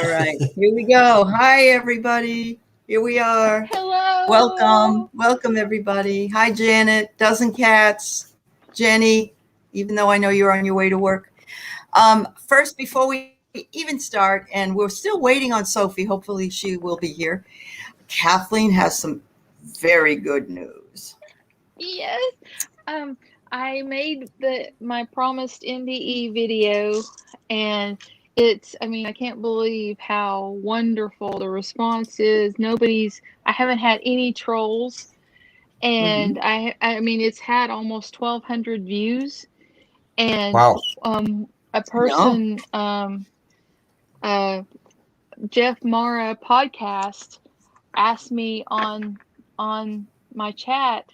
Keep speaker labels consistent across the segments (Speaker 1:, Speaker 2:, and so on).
Speaker 1: All right, here we go. Hi, everybody. Here we are.
Speaker 2: Hello.
Speaker 1: Welcome, everybody. Hi, Janet, Dozen Cats, Jenny, even though I know you're on your way to work. First, before we even start, and we're still waiting on Sophie, hopefully she will be here. Kathleen has some very good news.
Speaker 2: Yes. I made my promised NDE video, and I can't believe how wonderful the response is. I haven't had any trolls, and it's had almost 1,200 views, and
Speaker 3: Wow.
Speaker 2: a person, Jeff Mara podcast asked me on my chat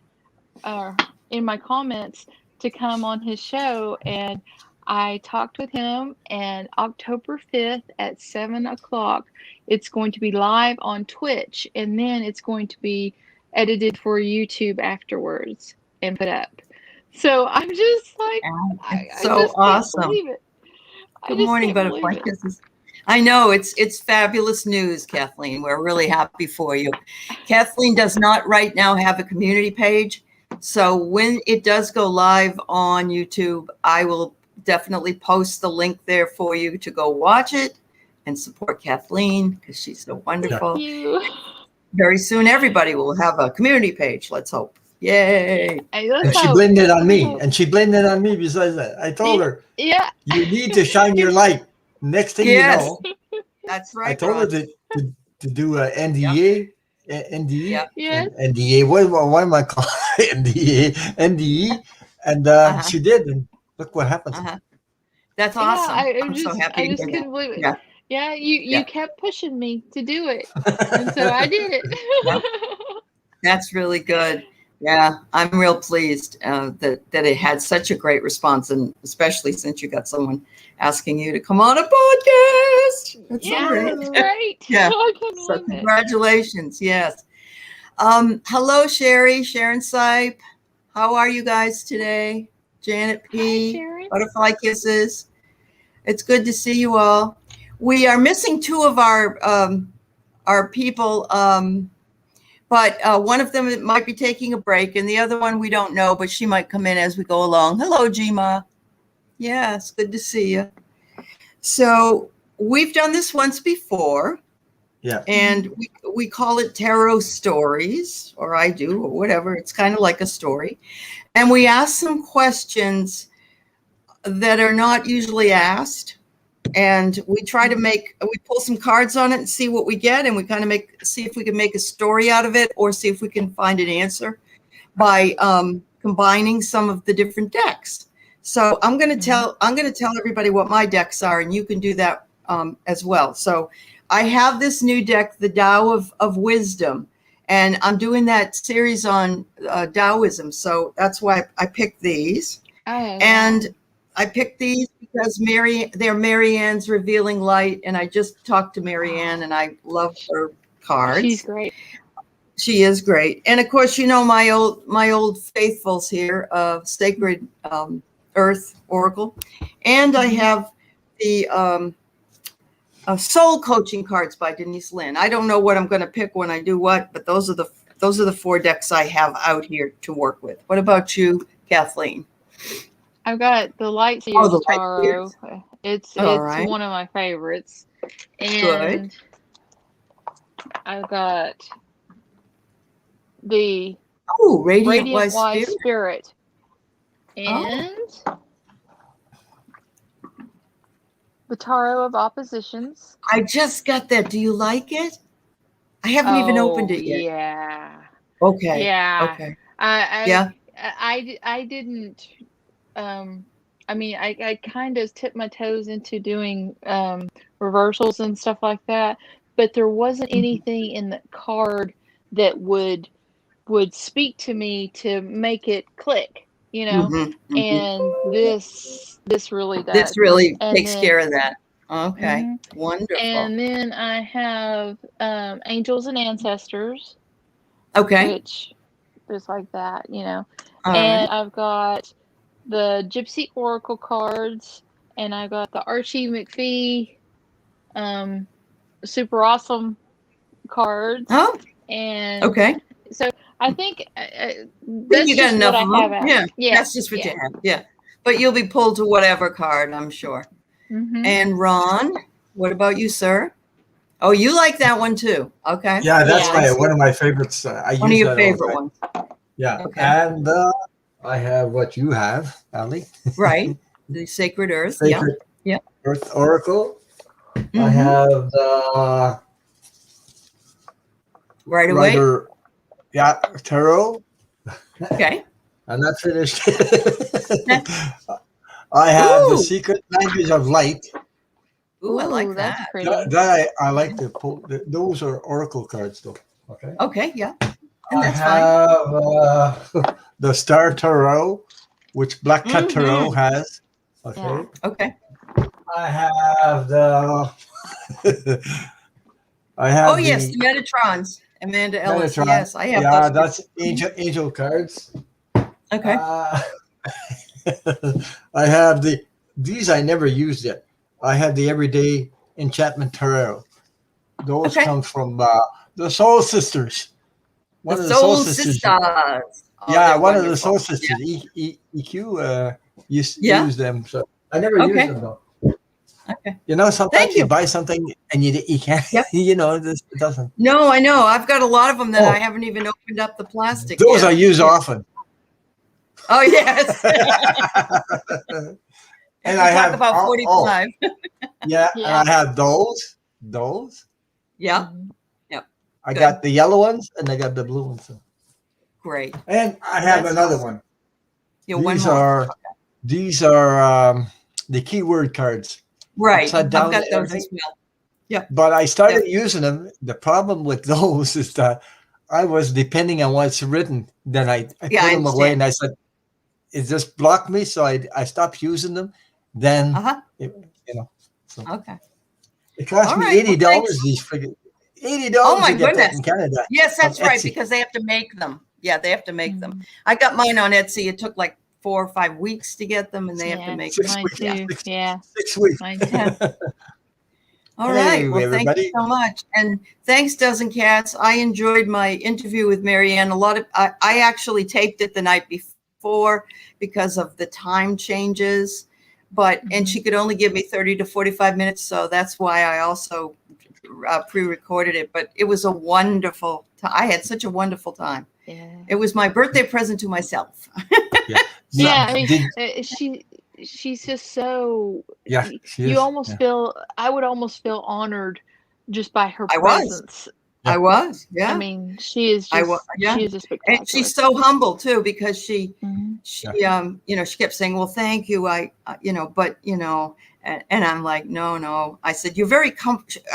Speaker 2: or in my comments to come on his show, and I talked with him, and October 5th at 7 o'clock it's going to be live on Twitch, and then it's going to be edited for YouTube afterwards and put up. So I'm just like, I just
Speaker 1: awesome.
Speaker 2: can't believe it.
Speaker 1: Good morning, Butterfly Kisses. I know it's fabulous news, Kathleen. We're really happy for you. Kathleen does not right now have a community page. So when it does go live on YouTube, I will definitely post the link there for you to go watch it and support Kathleen because she's so wonderful.
Speaker 2: Thank you.
Speaker 1: Very soon, everybody will have a community page. Let's hope. Yay.
Speaker 3: And she blamed it on me. And she blamed it on me besides that. I told her,
Speaker 2: yeah,
Speaker 3: you need to shine your light. Next thing you know,
Speaker 1: that's right.
Speaker 3: I told her to do an NDA. NDE,
Speaker 2: yes.
Speaker 3: NDA. What am I calling it? NDE, and she did, and look what happened.
Speaker 1: That's awesome. I'm so happy.
Speaker 2: I just couldn't believe it. Yeah, you kept pushing me to do it, and so I did it.
Speaker 1: That's really good. Yeah, I'm real pleased that it had such a great response, and especially since you got someone asking you to come on a podcast. That's so great.
Speaker 2: That's great.
Speaker 1: Yeah. So congratulations. Yes. Hello, Sharon Sipe. How are you guys today? Janet P.
Speaker 2: Hi,
Speaker 1: Butterfly Kisses. It's good to see you all. We are missing two of our people. But one of them might be taking a break, and the other one we don't know, but she might come in as we go along. Hello, Jima. Yeah, it's good to see you. So we've done this once before.
Speaker 3: Yeah.
Speaker 1: And we call it Tarot Stories, or I do, or whatever. It's kind of like a story. And we ask some questions that are not usually asked. And we try to we pull some cards on it and see what we get. And we kind of see if we can make a story out of it or see if we can find an answer by combining some of the different decks. So I'm going to tell everybody what my decks are, and you can do that as well. So I have this new deck, the Tao of Wisdom, and I'm doing that series on Taoism. So that's why I picked these. And I picked these because they're Marianne's Revealing Light, and I just talked to Marianne, and I love her cards.
Speaker 2: She's great.
Speaker 1: She is great, and of course, you know my old faithfuls here, Sacred Earth Oracle, and I have the Soul Coaching cards by Denise Lynn. I don't know what I'm going to pick when I do what, but those are the four decks I have out here to work with. What about you, Kathleen?
Speaker 2: I've got the Light Seers Tarot. It's
Speaker 1: right.
Speaker 2: one of my favorites. And good. I've got the
Speaker 1: Radiant Wise
Speaker 2: Spirit. And the Tarot of Oppositions.
Speaker 1: I just got that. Do you like it? I haven't even opened it yet.
Speaker 2: Yeah.
Speaker 1: Okay.
Speaker 2: Yeah.
Speaker 1: Okay.
Speaker 2: I didn't. I kind of tipped my toes into doing reversals and stuff like that, but there wasn't anything in the card that would speak to me to make it click, you know. And this really does.
Speaker 1: This really takes care of that. Okay. Wonderful.
Speaker 2: And then I have Angels and Ancestors.
Speaker 1: Okay.
Speaker 2: Which just like that, you know. And I've got the Gypsy Oracle cards, and I got the Archie McPhee super awesome cards.
Speaker 1: Oh,
Speaker 2: And
Speaker 1: okay.
Speaker 2: so I think
Speaker 1: Then
Speaker 2: that's
Speaker 1: you got
Speaker 2: just
Speaker 1: enough
Speaker 2: what I
Speaker 1: of
Speaker 2: have
Speaker 1: them.
Speaker 2: out.
Speaker 1: Yeah,
Speaker 2: Yeah.
Speaker 1: that's just what
Speaker 2: Yeah.
Speaker 1: you have. Yeah, but you'll be pulled to whatever card, I'm sure.
Speaker 2: Mm-hmm.
Speaker 1: And Ron, what about you, sir? Oh, you like that one too. Okay.
Speaker 3: Yeah, that's
Speaker 2: Yeah.
Speaker 3: one of my favorites. I
Speaker 1: One of
Speaker 3: use
Speaker 1: your
Speaker 3: that all the
Speaker 1: favorite
Speaker 3: time.
Speaker 1: ones.
Speaker 3: Yeah,
Speaker 1: Okay.
Speaker 3: and I have what you have, Ali.
Speaker 1: Right. The Sacred Earth. Yeah.
Speaker 3: Sacred
Speaker 1: Yeah.
Speaker 3: Earth Oracle. I
Speaker 1: Mhm.
Speaker 3: have the
Speaker 1: Right away.
Speaker 3: Rider, yeah, Tarot.
Speaker 1: Okay.
Speaker 3: I'm not finished. I have the
Speaker 1: Ooh.
Speaker 3: Secret Language of Light.
Speaker 1: Ooh, I like
Speaker 2: that's
Speaker 1: that.
Speaker 2: pretty.
Speaker 3: That I like to pull. Those are Oracle cards, though. Okay.
Speaker 1: Okay. Yeah. And
Speaker 3: I
Speaker 1: that's fine.
Speaker 3: have the Star Tarot, which Black Cat Tarot
Speaker 1: Mhm.
Speaker 3: has. Okay.
Speaker 2: Yeah.
Speaker 1: Okay.
Speaker 3: I have the. I have
Speaker 1: Oh yes,
Speaker 3: the
Speaker 1: the Metatrons. Amanda Ellis.
Speaker 3: Metatron.
Speaker 1: Yes, I have
Speaker 3: Yeah,
Speaker 1: those.
Speaker 3: that's angel cards.
Speaker 1: Okay.
Speaker 3: I have these I never used yet. I have the Everyday Enchantment Tarot. Those
Speaker 1: Okay.
Speaker 3: come from the Soul Sisters. One
Speaker 1: The
Speaker 3: of the Soul
Speaker 1: Soul
Speaker 3: Sisters.
Speaker 1: Sisters. Oh,
Speaker 3: Yeah,
Speaker 1: they're
Speaker 3: one of the
Speaker 1: wonderful.
Speaker 3: Soul Sisters. EQ
Speaker 1: Yeah.
Speaker 3: use them. So I never
Speaker 1: Okay.
Speaker 3: use them though.
Speaker 1: Okay.
Speaker 3: You know, sometimes
Speaker 1: Thank
Speaker 3: you
Speaker 1: you.
Speaker 3: buy something and you can't.
Speaker 1: Yep.
Speaker 3: You know, it doesn't.
Speaker 1: No, I know. I've got a lot of them that
Speaker 3: Oh.
Speaker 1: I haven't even opened up the plastic
Speaker 3: Those
Speaker 1: yet.
Speaker 3: I use often.
Speaker 1: Oh yes.
Speaker 3: And
Speaker 1: we
Speaker 3: I
Speaker 1: talk
Speaker 3: have
Speaker 1: about 45.
Speaker 3: Yeah,
Speaker 2: Yeah.
Speaker 3: and I have those.
Speaker 1: Yeah.
Speaker 2: Mhm.
Speaker 3: I
Speaker 1: Good.
Speaker 3: got the yellow ones and I got the blue ones.
Speaker 1: Great.
Speaker 3: And I have
Speaker 1: That's
Speaker 3: another
Speaker 1: awesome.
Speaker 3: one.
Speaker 1: Yeah, one
Speaker 3: These
Speaker 1: more.
Speaker 3: are the keyword cards.
Speaker 1: Right.
Speaker 3: Upside
Speaker 1: I've
Speaker 3: down
Speaker 1: got
Speaker 3: and
Speaker 1: those
Speaker 3: everything.
Speaker 1: as well. Yeah.
Speaker 3: But I started using them. The problem with those is that I was depending on what's written. Then I
Speaker 1: Yeah,
Speaker 3: put
Speaker 1: I
Speaker 3: them away
Speaker 1: understand.
Speaker 3: and I said, it just blocked me. So I stopped using them. Then,
Speaker 1: Uh-huh.
Speaker 3: So
Speaker 1: Okay.
Speaker 3: it cost
Speaker 1: All
Speaker 3: me
Speaker 1: right. Well,
Speaker 3: $80.
Speaker 1: thanks.
Speaker 3: These friggin' $80
Speaker 1: Oh my
Speaker 3: to get that
Speaker 1: goodness.
Speaker 3: in Canada.
Speaker 1: Yes,
Speaker 3: From
Speaker 1: that's right,
Speaker 3: Etsy.
Speaker 1: because they have to make them. Yeah, they have to make them.
Speaker 2: Mhm.
Speaker 1: I got mine on Etsy. It took like 4 or 5 weeks to get them, and they have to
Speaker 2: Yeah.
Speaker 1: make
Speaker 3: 6
Speaker 1: them.
Speaker 2: Mine
Speaker 3: weeks.
Speaker 2: too. Yeah.
Speaker 3: 6 weeks.
Speaker 2: Mine too.
Speaker 1: Yeah. All
Speaker 3: Hey,
Speaker 1: right. Well, thank you
Speaker 3: everybody.
Speaker 1: so much. And thanks, Dozen Cats. I enjoyed my interview with Marianne. I actually taped it the night before because of the time changes, and she could only give me 30 to 45 minutes. So that's why I also pre-recorded it. But it was a wonderful time. I had such a wonderful time.
Speaker 2: Yeah.
Speaker 1: It was my birthday present to myself.
Speaker 2: Yeah. I mean, she's just so.
Speaker 3: Yeah, she
Speaker 2: You
Speaker 3: is.
Speaker 2: almost
Speaker 3: Yeah.
Speaker 2: feel. I would almost feel honored just by her
Speaker 1: I was.
Speaker 2: presence.
Speaker 1: I was. Yeah.
Speaker 2: I mean, she is
Speaker 1: I
Speaker 2: just.
Speaker 1: was. Yeah.
Speaker 2: She is just spectacular.
Speaker 1: And she's so humble too, because she
Speaker 2: Mhm.
Speaker 1: she kept saying, well, thank you. And I'm like, no. I said, you're very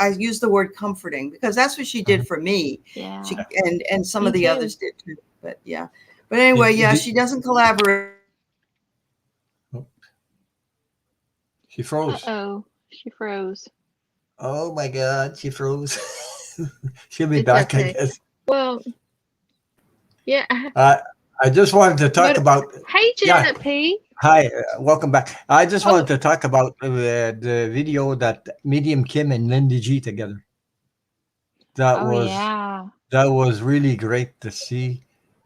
Speaker 1: I used the word comforting, because that's what she did for me.
Speaker 2: Yeah.
Speaker 1: And some
Speaker 2: Me
Speaker 1: of the
Speaker 2: too.
Speaker 1: others did too. But yeah. But anyway, yeah, she doesn't collaborate.
Speaker 3: She froze.
Speaker 2: Uh-oh. She froze.
Speaker 3: Oh my God, she froze. She'll be
Speaker 2: It's
Speaker 3: back, I
Speaker 2: okay.
Speaker 3: guess.
Speaker 2: Well, yeah.
Speaker 3: I just wanted to talk about.
Speaker 2: Hey, Janet P.
Speaker 3: Hi, welcome back. I just wanted to talk about the video that Medium Kim and Lindy G together. That was really great to see.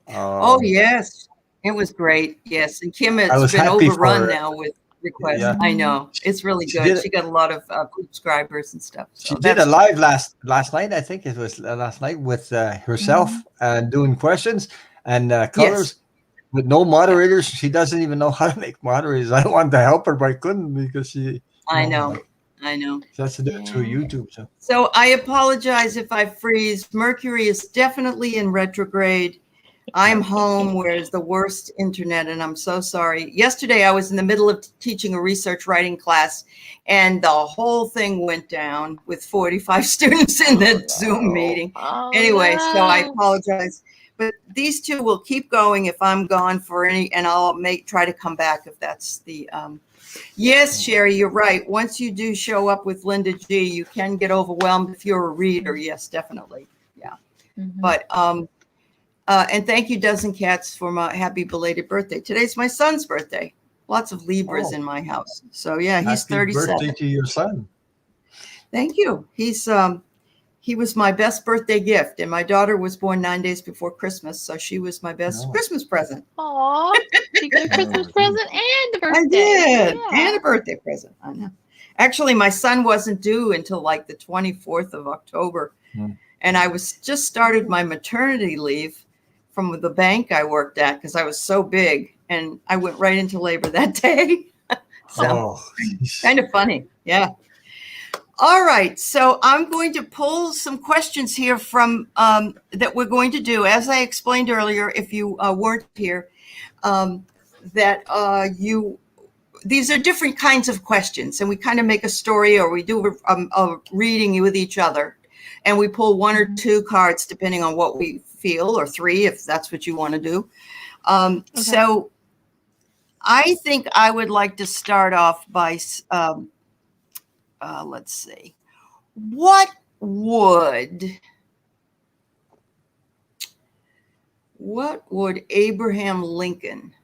Speaker 1: Oh yes, it was great. Yes, and Kim
Speaker 3: I
Speaker 1: has
Speaker 3: was
Speaker 1: been
Speaker 3: happy for
Speaker 1: overrun
Speaker 3: her.
Speaker 1: now with requests.
Speaker 3: Yeah.
Speaker 1: I know, it's really
Speaker 3: She
Speaker 1: good.
Speaker 3: did-
Speaker 1: She got a lot of subscribers and stuff. So
Speaker 3: She did a live last night. I think it was last night with herself and doing questions and colors with no moderators. She doesn't even know how to make moderators. I wanted to help her, but I couldn't because she.
Speaker 1: I know.
Speaker 3: She has to do it through YouTube.
Speaker 1: So I apologize if I freeze. Mercury is definitely in retrograde. I'm home where is the worst internet, and I'm so sorry. Yesterday, I was in the middle of teaching a research writing class, and the whole thing went down with 45 students in the Zoom meeting. Anyway, so I apologize. But these two will keep going if I'm gone for any, and I'll try to come back if that's the. Yes, Sherry, you're right. Once you do show up with Linda G, you can get overwhelmed if you're a reader. Yes, definitely. Yeah. But and thank you, Dozen Cats, for my happy belated birthday. Today's my son's birthday. Lots of Libras in my house. So yeah, he's
Speaker 3: Happy
Speaker 1: 37.
Speaker 3: birthday to your son.
Speaker 1: Thank you. He's he was my best birthday gift, and my daughter was born 9 days before Christmas, so she was my best Christmas present.
Speaker 2: Aw, you got a Christmas present and a birthday.
Speaker 1: I did,
Speaker 2: Yeah.
Speaker 1: and a birthday present. I know. Actually, my son wasn't due until like the 24th of October, and I was just started my maternity leave from the bank I worked at because I was so big, and I went right into labor that day. So kind of funny, yeah. All right, so I'm going to pull some questions here from that we're going to do. As I explained earlier, if you weren't here, these are different kinds of questions, and we kind of make a story, or we do a reading with each other, and we pull one or two cards depending on what we feel, or three if that's what you want to do. So I think I would like to start off by let's see. What would Abraham Lincoln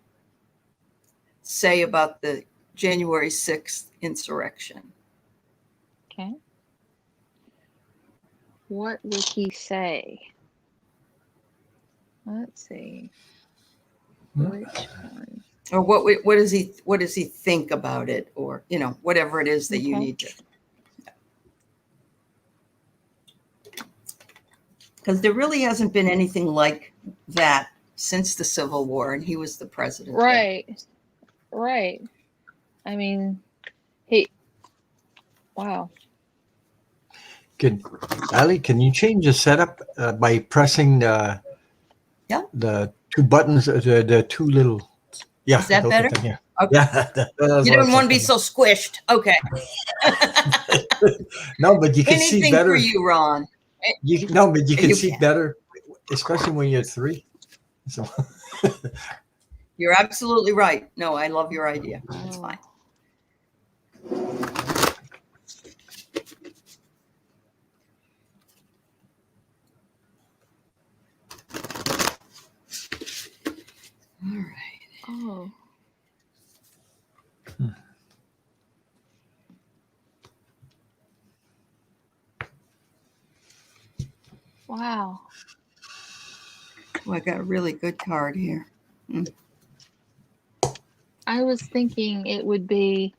Speaker 1: say about the January 6th insurrection?
Speaker 2: Okay. What would he say? Let's see. Which one?
Speaker 1: Or what does he think about it, or whatever it is that you need to. Because there really hasn't been anything like that since the Civil War, and he was the president.
Speaker 2: Right. Right. I mean, wow.
Speaker 3: Ali, can you change the setup by pressing the two buttons, the two little... Yeah.
Speaker 1: Is that better?
Speaker 3: Yeah.
Speaker 1: Okay.
Speaker 3: Yeah.
Speaker 1: You don't want to be so squished. Okay.
Speaker 3: No, but you can
Speaker 1: Anything
Speaker 3: see better.
Speaker 1: for you, Ron.
Speaker 3: You can see better, especially when you're 3. So
Speaker 1: You're absolutely right. No, I love your idea. It's fine. All right.
Speaker 2: Oh. Wow.
Speaker 1: Oh, I got a really good card here.
Speaker 2: I was thinking it would be,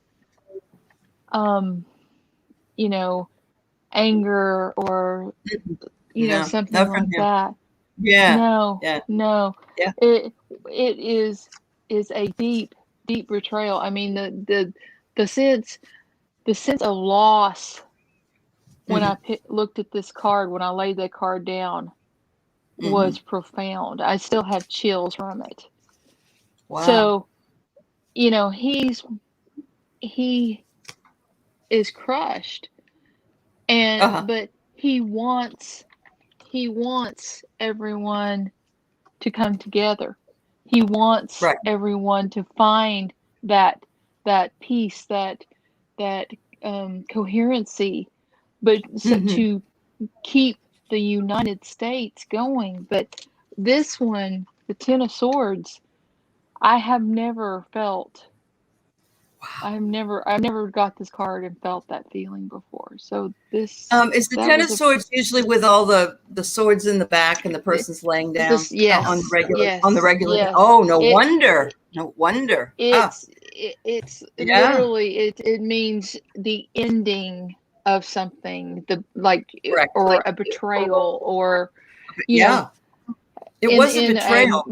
Speaker 2: anger or, something like that.
Speaker 1: Yeah.
Speaker 2: No.
Speaker 1: Yeah.
Speaker 2: It is a deep betrayal. I mean, the sense of loss when I looked at this card, when I laid that card down, was profound. I still have chills from it.
Speaker 1: Wow.
Speaker 2: So, he is crushed, and but he wants everyone to come together. He wants everyone to find that peace, that coherency, but to keep the United States going. But this one, the Ten of Swords, I have never felt. Wow. I've never got this card and felt that feeling before. So this
Speaker 1: is the Ten of Swords usually with all the swords in the back and the person's laying down on the regular
Speaker 2: Yes.
Speaker 1: Oh, no wonder.
Speaker 2: It's literally it means the ending of something, or a betrayal, or
Speaker 1: it was a betrayal.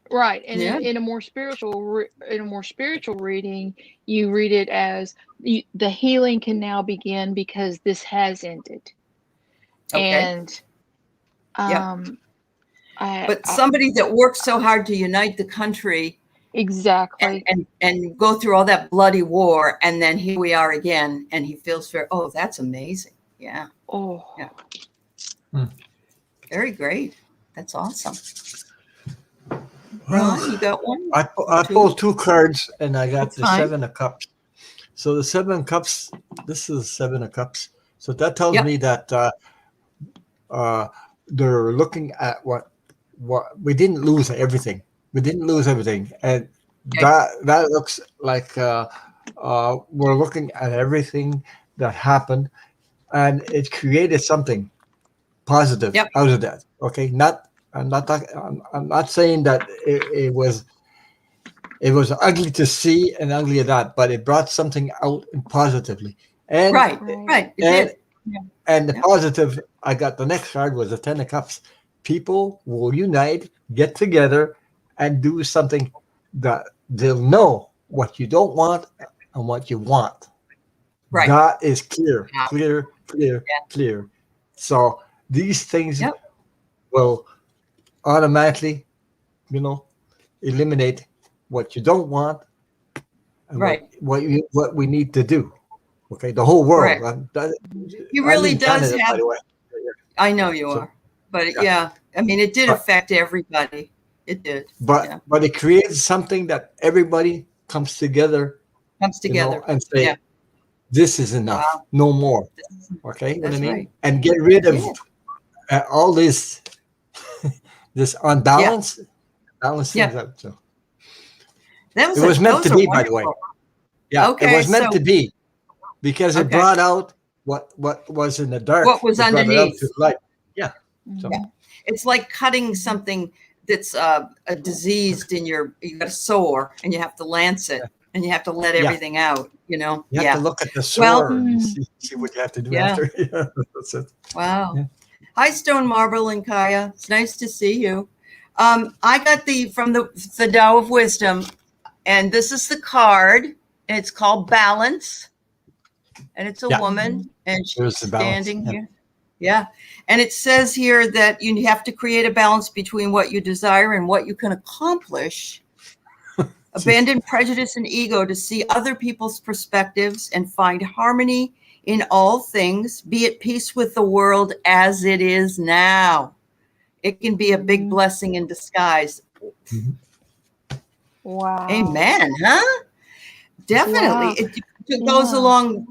Speaker 2: Right, and in a more spiritual reading, you read it as the healing can now begin because this has ended. And
Speaker 1: but somebody that worked so hard to unite the country,
Speaker 2: exactly,
Speaker 1: and go through all that bloody war, and then here we are again, and he feels that's amazing. Yeah. Very great. That's awesome. Ron, you got one?
Speaker 3: I pulled 2 cards, and I got the Seven of Cups. So the Seven of Cups, this is 7 of Cups. So that tells me that they're looking at what we didn't lose everything. We didn't lose everything, and that looks like we're looking at everything that happened, and it created something positive
Speaker 1: Yep.
Speaker 3: out of that. Okay, I'm not saying that it was ugly to see and ugly at that, but it brought something out positively. And
Speaker 1: Right.
Speaker 2: Right.
Speaker 1: It
Speaker 3: and
Speaker 1: did. Yeah.
Speaker 3: and the
Speaker 1: Yeah.
Speaker 3: positive, I got the next card was the Ten of Cups. People will unite, get together, and do something that they'll know what you don't want and what you want.
Speaker 1: Right.
Speaker 3: That is clear,
Speaker 1: Wow.
Speaker 3: clear, clear,
Speaker 1: Yeah.
Speaker 3: clear. So these things
Speaker 1: Yep.
Speaker 3: will automatically, eliminate what you don't want and
Speaker 1: Right.
Speaker 3: what we need to do. Okay, the whole world.
Speaker 1: Correct. He
Speaker 3: I'm
Speaker 1: really
Speaker 3: in
Speaker 1: does
Speaker 3: Canada, by
Speaker 1: have.
Speaker 3: the way.
Speaker 1: I know you
Speaker 3: So
Speaker 1: are, but
Speaker 3: yeah,
Speaker 1: yeah, I mean, it did
Speaker 3: but
Speaker 1: affect everybody. It did. Yeah.
Speaker 3: but it creates something that everybody comes together,
Speaker 1: Comes together.
Speaker 3: and
Speaker 1: Yeah.
Speaker 3: say, "This is enough,
Speaker 1: Wow.
Speaker 3: no more."
Speaker 1: This
Speaker 3: Okay, what I
Speaker 1: That's
Speaker 3: mean,
Speaker 1: right.
Speaker 3: and get rid of
Speaker 1: Yeah.
Speaker 3: all this
Speaker 1: Yeah.
Speaker 3: unbalance, balance things
Speaker 1: Yeah.
Speaker 3: out. So
Speaker 1: That
Speaker 3: it was meant
Speaker 1: those
Speaker 3: to
Speaker 1: are
Speaker 3: be, by the way.
Speaker 1: wonderful.
Speaker 3: Yeah, it
Speaker 1: Okay.
Speaker 3: was meant
Speaker 1: So,
Speaker 3: to be because it
Speaker 1: okay.
Speaker 3: brought out what was in the dark.
Speaker 1: What was
Speaker 3: It brought it out
Speaker 1: underneath?
Speaker 3: to light. Yeah. So
Speaker 1: Yeah. It's like cutting something that's a diseased you got a sore and you have to lance it and you have to let
Speaker 3: yeah,
Speaker 1: everything out,
Speaker 3: you have
Speaker 1: Yeah.
Speaker 3: to look at the
Speaker 1: Well,
Speaker 3: sore and see what you have to do
Speaker 1: yeah.
Speaker 3: after. Yeah, that's it.
Speaker 1: Wow.
Speaker 3: Yeah.
Speaker 1: Hi, Stone Marble and Kaya. It's nice to see you. I got from the Tao of Wisdom, and this is the card, and it's called Balance, and it's a
Speaker 3: Yeah,
Speaker 1: woman, and
Speaker 3: there's
Speaker 1: she's
Speaker 3: the balance.
Speaker 1: standing
Speaker 3: Yeah.
Speaker 1: here. Yeah. And it says here that you have to create a balance between what you desire and what you can accomplish. Abandon prejudice and ego to see other people's perspectives and find harmony in all things. Be at peace with the world as it is now. It can be a big blessing in disguise.
Speaker 3: Mhm.
Speaker 2: Wow.
Speaker 1: Amen, huh? Definitely.
Speaker 2: Wow.
Speaker 1: It goes
Speaker 2: Yeah.
Speaker 1: along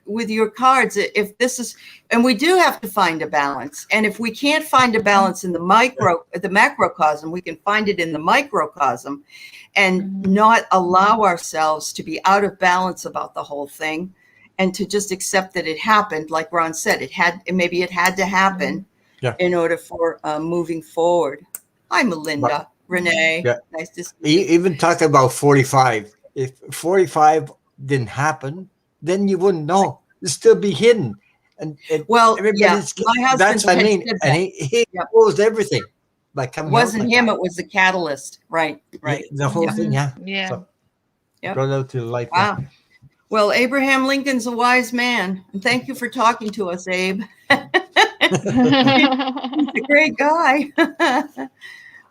Speaker 1: with your cards. If this is, and we do have to find a balance. And if we can't find a balance in the macrocosm, we can find it in the microcosm and not allow ourselves to be out of balance about the whole thing and to just accept that it happened. Like Ron said, maybe it had to happen
Speaker 3: Yeah.
Speaker 1: in order for moving forward. Hi, Melinda. Renee.
Speaker 3: Yeah.
Speaker 1: Nice to see you.
Speaker 3: Even talking about 45. If 45 didn't happen, then you wouldn't know. It'd still be hidden. And
Speaker 1: Well,
Speaker 3: everybody's
Speaker 1: yeah, my husband
Speaker 3: that's what I mean.
Speaker 1: said
Speaker 3: And
Speaker 1: that.
Speaker 3: he
Speaker 1: Yep.
Speaker 3: exposed everything by
Speaker 1: It
Speaker 3: coming out
Speaker 1: wasn't
Speaker 3: like
Speaker 1: him,
Speaker 3: that.
Speaker 1: it was the catalyst. Right.
Speaker 3: The whole thing, yeah.
Speaker 2: Yeah.
Speaker 3: So,
Speaker 1: Yep.
Speaker 3: brought out to the light.
Speaker 1: Wow. Well, Abraham Lincoln's a wise man. And thank you for talking to us, Abe. He's a great guy. Hi,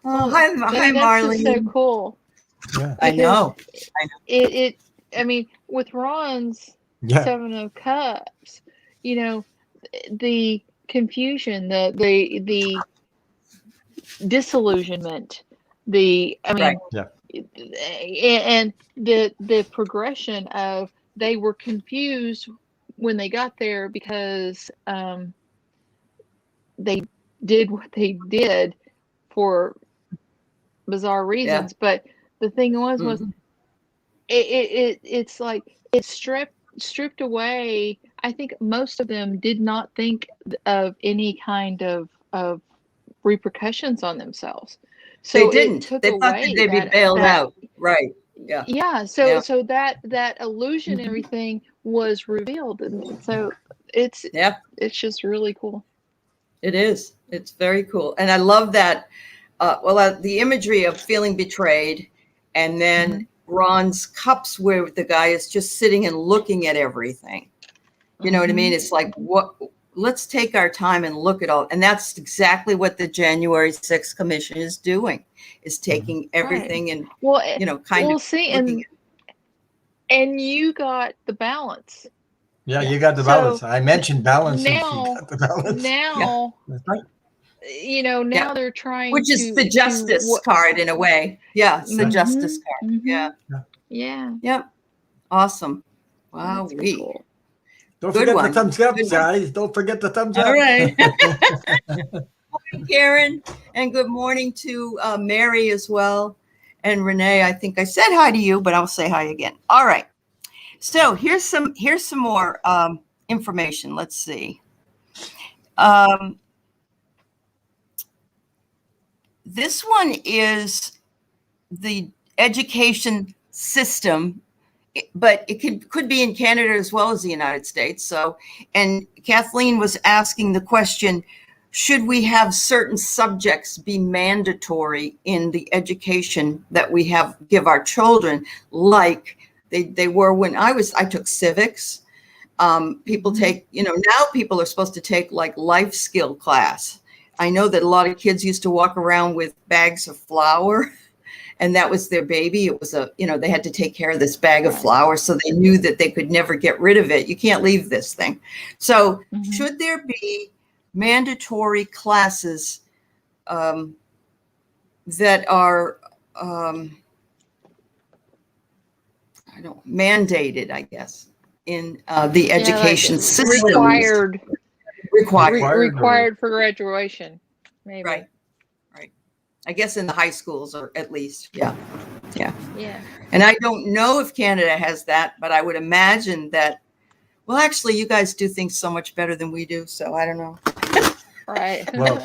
Speaker 2: That's
Speaker 1: Marlene.
Speaker 2: just so cool.
Speaker 3: Yeah.
Speaker 1: I know.
Speaker 2: I mean, with Ron's
Speaker 3: Yeah.
Speaker 2: Seven of Cups, the confusion, the disillusionment,
Speaker 1: Right.
Speaker 2: and the progression of they were confused when they got there because they did what they did for bizarre reasons. But the thing was it's like it's stripped away. I think most of them did not think of any kind of repercussions on themselves. So
Speaker 1: they didn't.
Speaker 2: It took
Speaker 1: They thought
Speaker 2: away
Speaker 1: that they'd be bailed out. Right. Yeah.
Speaker 2: Yeah. So that illusion and everything was revealed, and so it's just really cool.
Speaker 1: It is. It's very cool, and I love that. The imagery of feeling betrayed, and then Ron's cups, where the guy is just sitting and looking at everything. You know what I mean? It's like, let's take our time and look at all. And that's exactly what the January 6th Commission is doing, is taking everything and, kind of
Speaker 2: see,
Speaker 1: looking
Speaker 2: and you got the balance.
Speaker 3: Yeah, you got the balance. I mentioned balance.
Speaker 2: Now,
Speaker 3: you got the balance.
Speaker 2: Now,
Speaker 3: That's right.
Speaker 2: Now they're trying
Speaker 1: which is the justice card in a way. Yeah, it's the justice card. Yeah.
Speaker 2: Yeah.
Speaker 1: Yep. Awesome. Wow.
Speaker 2: Cool.
Speaker 3: Don't
Speaker 1: Good
Speaker 3: forget
Speaker 1: one.
Speaker 3: the thumbs up, guys. Don't forget the thumbs up.
Speaker 1: All right. Morning, Karen, and good morning to Mary as well. And Renee, I think I said hi to you, but I'll say hi again. All right. So here's some more information. Let's see. This one is the education system, but it could be in Canada as well as the United States. So, and Kathleen was asking the question, should we have certain subjects be mandatory in the education that we give our children, like they were when I took civics. People take, now people are supposed to take like life skill class. I know that a lot of kids used to walk around with bags of flour, and that was their baby. It was they had to take care of this bag of flour, so they knew that they could never get rid of it. You can't leave this thing. So should there be mandatory classes that are mandated, I guess, in the education system?
Speaker 2: Required for graduation, maybe.
Speaker 1: Right. I guess in the high schools, or at least, yeah. And I don't know if Canada has that, but I would imagine that. Well, actually, you guys do things so much better than we do, so I don't know.
Speaker 2: Right.
Speaker 3: Well,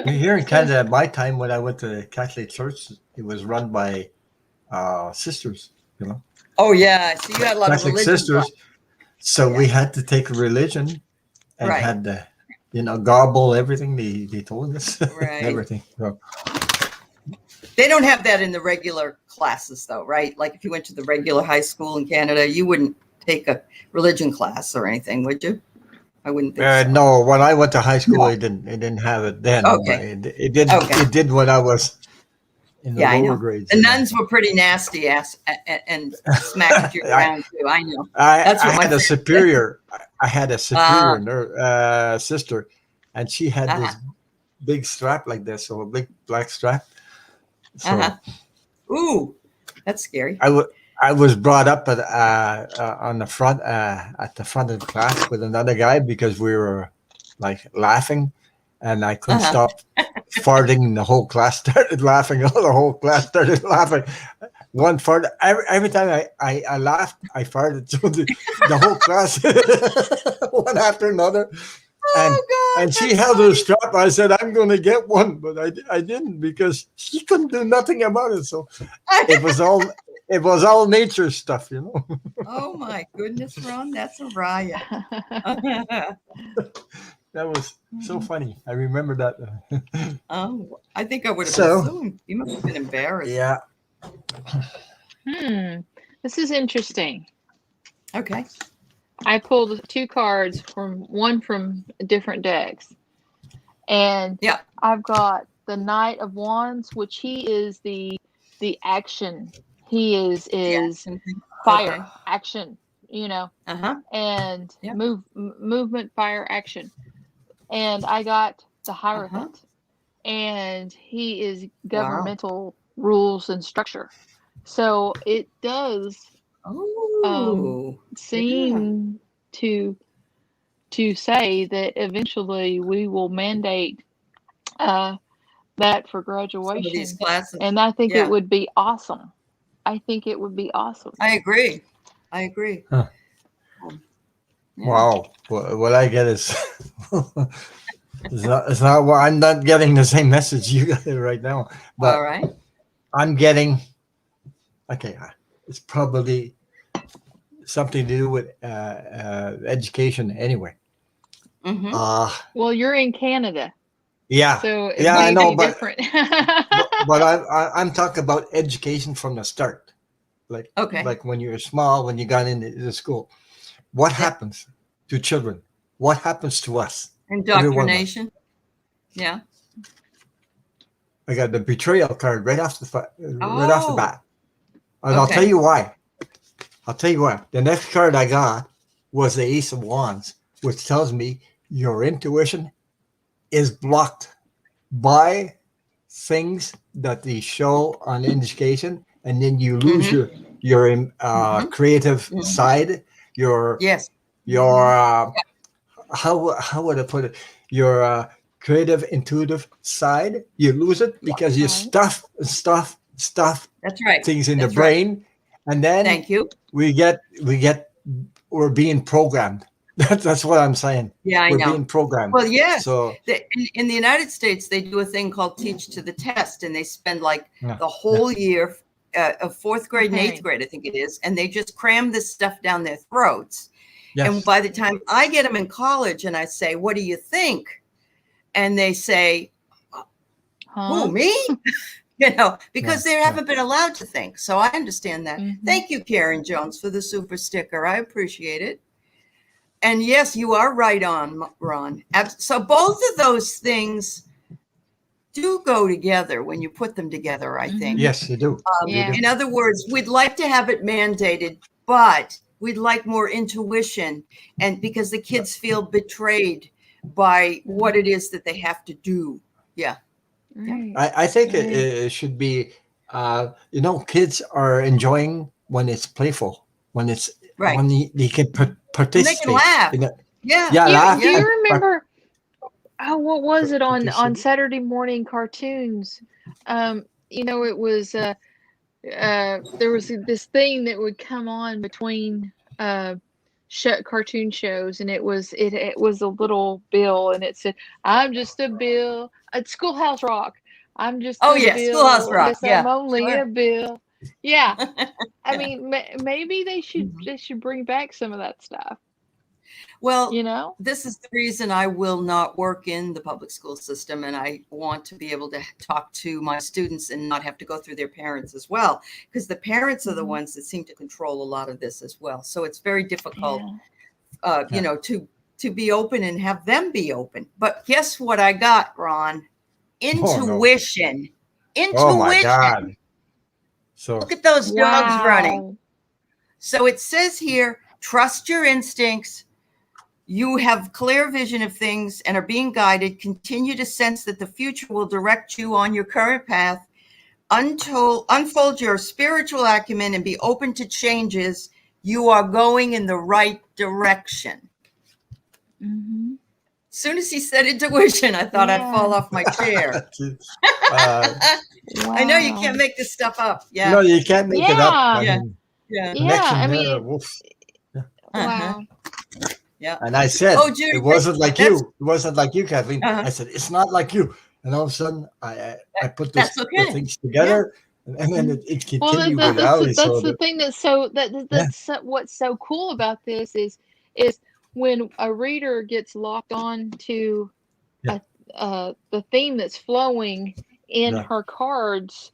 Speaker 3: here in Canada, at my time when I went to the Catholic Church, it was run by sisters,
Speaker 1: Oh yeah, so you had a lot
Speaker 3: Catholic
Speaker 1: of religion
Speaker 3: sisters. So we had to take religion and
Speaker 1: Right.
Speaker 3: had to, gobble everything they told us,
Speaker 1: Right.
Speaker 3: everything. So,
Speaker 1: They don't have that in the regular classes, though, right? Like if you went to the regular high school in Canada, you wouldn't take a religion class or anything, would you? I wouldn't think so.
Speaker 3: no, when I went to high school,
Speaker 1: No.
Speaker 3: it didn't have it then.
Speaker 1: Okay.
Speaker 3: But it did.
Speaker 1: Okay.
Speaker 3: It did when I was in the
Speaker 1: Yeah, I
Speaker 3: lower
Speaker 1: know.
Speaker 3: grades.
Speaker 1: The nuns were pretty nasty and smacked you around too. I know.
Speaker 3: I
Speaker 1: That's what my
Speaker 3: had a
Speaker 1: friend said.
Speaker 3: superior. I had a superior sister, and she had this big strap like this, so a big black strap. So
Speaker 1: Ooh, that's scary.
Speaker 3: I was brought up on the front at the front of the class with another guy because we were like laughing, and I couldn't stop farting. And the whole class started laughing. The whole class started laughing. One fart every time I laughed, I farted. So the whole class, one after another. And she held her strap. I said, "I'm going to get one," but I didn't because she couldn't do nothing about it. So it was all nature stuff,
Speaker 1: Oh my goodness, Ron, that's a riot.
Speaker 3: That was so funny. I remember that.
Speaker 1: Oh, I think I would have been so. You must have been embarrassed.
Speaker 3: Yeah.
Speaker 2: This is interesting.
Speaker 1: Okay.
Speaker 2: I pulled two cards from different decks. And I've got the Knight of Wands, which he is the action. He is fire, action, and movement, fire, action. And I got the Hierophant, and he is governmental rules and structure. So it does seem to say that eventually we will mandate that for graduation.
Speaker 1: Some of these classes.
Speaker 2: And I think it would be awesome. I agree.
Speaker 1: Huh.
Speaker 3: Wow. What I get is it's not what I'm not getting the same message you got it right now. But
Speaker 1: all right.
Speaker 3: I'm getting it's probably something to do with education anyway.
Speaker 2: Well, you're in Canada.
Speaker 3: Yeah.
Speaker 2: So it
Speaker 3: I know, but
Speaker 2: different.
Speaker 3: but I'm talking about education from the start. Like when you're small, when you got into the school. What happens to children? What happens to us?
Speaker 1: Indoctrination. Yeah.
Speaker 3: I got the betrayal card right off the bat. And I'll tell you why. The next card I got was the Ace of Wands, which tells me your intuition is blocked by things that they show on education, and then you lose your creative side. Your how would I put it? Your creative, intuitive side. You lose it because you stuff.
Speaker 1: That's right.
Speaker 3: Things in the brain, and then
Speaker 1: thank you.
Speaker 3: We're being programmed That's what I'm saying.
Speaker 1: Yeah, I
Speaker 3: We're
Speaker 1: know.
Speaker 3: being programmed.
Speaker 1: Well, yes.
Speaker 3: So
Speaker 1: In the United States, they do a thing called Teach to the Test, and they spend like
Speaker 3: yeah,
Speaker 1: the whole year of fourth grade and
Speaker 2: Okay.
Speaker 1: eighth grade, I think it is, and they just cram this stuff down their throats.
Speaker 3: yes.
Speaker 1: And by the time I get them in college and I say, what do you think? And they say, who,
Speaker 2: Huh?
Speaker 1: me? You know, because
Speaker 3: Yeah,
Speaker 1: they haven't been allowed to think. So I understand that.
Speaker 2: Mhm.
Speaker 1: Thank you, Karen Jones, for the super sticker. I appreciate it. And yes, you are right on, Ron. So both of those things do go together when you put them together, I think.
Speaker 3: yes, you do.
Speaker 2: Yeah.
Speaker 1: In other words, we'd like to have it mandated, but we'd like more intuition, and because the kids feel betrayed by what it is that they have to do. Yeah.
Speaker 2: Right.
Speaker 3: I think
Speaker 2: Right.
Speaker 3: it should be, kids are enjoying when it's playful, when it's
Speaker 1: Right.
Speaker 3: when they can
Speaker 1: And
Speaker 3: participate.
Speaker 1: they can laugh.
Speaker 3: in it.
Speaker 1: Yeah.
Speaker 3: Yeah, laugh.
Speaker 2: Do you
Speaker 3: and
Speaker 2: remember? Oh, what was it on
Speaker 3: participate.
Speaker 2: Saturday morning cartoons? It was there was this thing that would come on between cartoon shows, and it was a little bill, and it said, "I'm just a bill." It's Schoolhouse Rock. I'm just
Speaker 1: Oh,
Speaker 2: a
Speaker 1: yeah,
Speaker 2: bill.
Speaker 1: Schoolhouse Rock,
Speaker 2: Yes,
Speaker 1: yeah,
Speaker 2: I'm only
Speaker 1: sure.
Speaker 2: a bill. Yeah, I mean, maybe they should bring back some of that stuff.
Speaker 1: Well,
Speaker 2: You know?
Speaker 1: this is the reason I will not work in the public school system, and I want to be able to talk to my students and not have to go through their parents as well, because the parents are the ones that seem to control a lot of this as well. So it's very difficult,
Speaker 2: Yeah.
Speaker 1: to be open and have them be open. But guess what I got, Ron? Intuition.
Speaker 3: Oh my
Speaker 1: Intuition.
Speaker 3: God! So
Speaker 1: Look at those dogs running.
Speaker 2: Wow.
Speaker 1: So it says here, trust your instincts. You have clear vision of things and are being guided. Continue to sense that the future will direct you on your current path. Unfold your spiritual acumen and be open to changes. You are going in the right direction.
Speaker 2: Mhm.
Speaker 1: As soon as he said intuition, I thought I'd
Speaker 2: Yeah.
Speaker 1: fall off my chair. I know you can't make this stuff up. Yeah.
Speaker 3: No, you can't make it up. I
Speaker 1: Yeah.
Speaker 3: mean,
Speaker 1: Yeah.
Speaker 3: connection
Speaker 2: I
Speaker 3: there,
Speaker 2: mean,
Speaker 3: woof.
Speaker 2: wow.
Speaker 1: Yeah.
Speaker 3: And I said,
Speaker 1: Oh, Judy,
Speaker 3: it wasn't like
Speaker 1: that's-
Speaker 3: you. It wasn't like you, Kathleen.
Speaker 1: Uh-huh.
Speaker 3: I said, it's not like you. And all of a sudden, I put
Speaker 1: That's
Speaker 3: the
Speaker 1: okay.
Speaker 3: things together, and then it
Speaker 2: Well,
Speaker 3: continued with
Speaker 2: that's
Speaker 3: Ali.
Speaker 2: that's
Speaker 3: So
Speaker 2: the thing that's what's so cool about this is when a reader gets locked on to
Speaker 3: Yeah.
Speaker 2: the theme that's flowing in
Speaker 3: Yeah.
Speaker 2: her cards,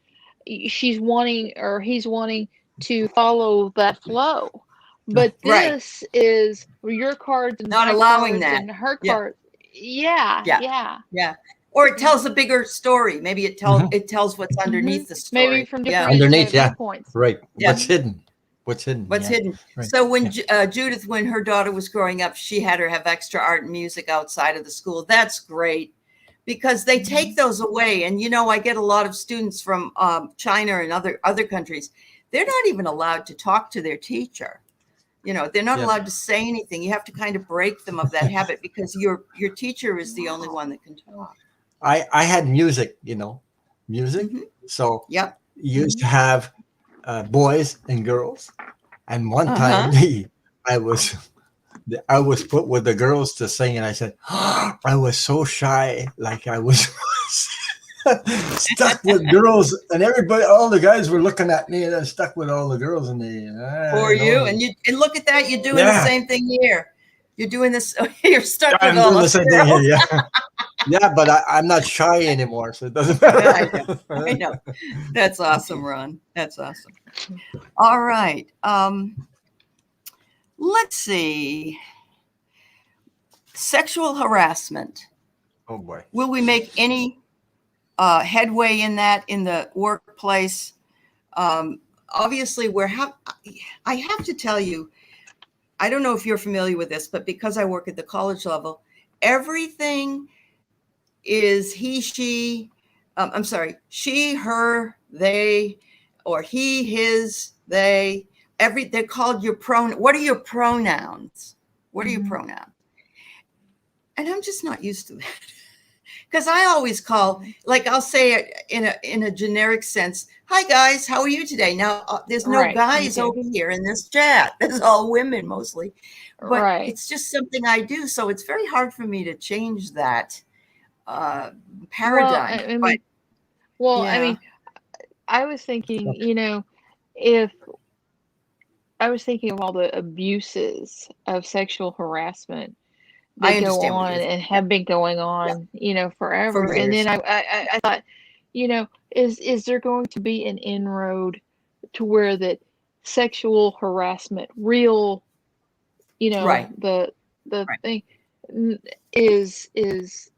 Speaker 2: she's wanting or he's wanting to follow that flow. But
Speaker 1: Right.
Speaker 2: this is your cards and
Speaker 1: Not
Speaker 2: my
Speaker 1: allowing
Speaker 2: cards
Speaker 1: that.
Speaker 2: and her
Speaker 1: Yeah.
Speaker 2: cards. Yeah.
Speaker 1: Yeah. Or it tells a bigger story. Maybe it tells what's underneath the story.
Speaker 2: Maybe from different
Speaker 3: underneath, yeah,
Speaker 2: viewpoints.
Speaker 3: right.
Speaker 1: Yeah.
Speaker 3: What's hidden? What's hidden?
Speaker 1: What's
Speaker 3: Yeah.
Speaker 1: hidden.
Speaker 3: Right.
Speaker 1: So when Judith, when her daughter was growing up, she had her have extra art and music outside of the school. That's great, because they take those away. And, I get a lot of students from China and other countries. They're not even allowed to talk to their teacher. They're not
Speaker 3: Yeah.
Speaker 1: allowed to say anything. You have to kind of break them of that habit, because your teacher is the only one that can talk.
Speaker 3: I had music, music.
Speaker 1: Mhm.
Speaker 3: So
Speaker 1: Yep.
Speaker 3: you used to have boys and girls, and one
Speaker 1: Uh-huh.
Speaker 3: time I was put with the girls to sing, and I said, I was so shy, like I was stuck with girls, and all the guys were looking at me, and I stuck with all the girls, and
Speaker 1: For you, and look at that, you're doing the
Speaker 3: Yeah.
Speaker 1: same thing here. You're doing this. You're stuck
Speaker 3: I'm
Speaker 1: with all
Speaker 3: doing the
Speaker 1: those
Speaker 3: same thing
Speaker 1: girls.
Speaker 3: here, yeah. Yeah, but I'm not shy anymore, so it doesn't matter.
Speaker 1: I know. That's awesome, Ron. That's awesome. All right. Let's see. Sexual harassment.
Speaker 3: Oh boy.
Speaker 1: Will we make any headway in that in the workplace? Obviously, I have to tell you, I don't know if you're familiar with this, but because I work at the college level, everything is he, she, she, her, they, or he, his, they. They're called your pronoun. What are your pronouns? What are your pronouns? And I'm just not used to that. because I always call, like I'll say it in a generic sense. Hi guys, how are you today? Now there's no
Speaker 2: Right. Me
Speaker 1: guys
Speaker 2: too.
Speaker 1: over here in this chat. There's all women mostly, but
Speaker 2: Right.
Speaker 1: it's just something I do. So it's very hard for me to change that
Speaker 2: Well,
Speaker 1: paradigm.
Speaker 2: I
Speaker 1: But
Speaker 2: mean, well, I
Speaker 1: yeah,
Speaker 2: mean, I was thinking, you know, if I was thinking of all the abuses of sexual harassment
Speaker 1: I
Speaker 2: that go
Speaker 1: understand what
Speaker 2: on
Speaker 1: you're.
Speaker 2: and
Speaker 1: Yeah,
Speaker 2: have been going
Speaker 1: yeah,
Speaker 2: on, you know,
Speaker 1: for
Speaker 2: forever. And then
Speaker 1: years.
Speaker 2: I thought, you know, is there going to be an inroad to where that sexual harassment, real, you know,
Speaker 1: Right,
Speaker 2: the
Speaker 1: right.
Speaker 2: thing n- is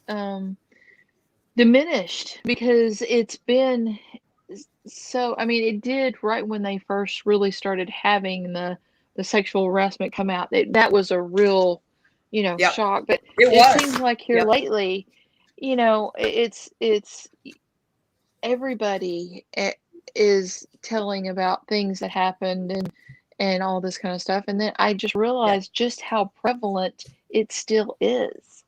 Speaker 2: um diminished because it's been so, I mean, it did right when they first really started having the sexual harassment come out. That was a real, you know,
Speaker 1: Yep,
Speaker 2: shock. But
Speaker 1: it
Speaker 2: it seems
Speaker 1: was.
Speaker 2: like here
Speaker 1: Yep.
Speaker 2: lately, you know, it's everybody is telling about things that happened and all this kind of stuff. And then I just
Speaker 1: Yeah.
Speaker 2: realized just how prevalent it still is.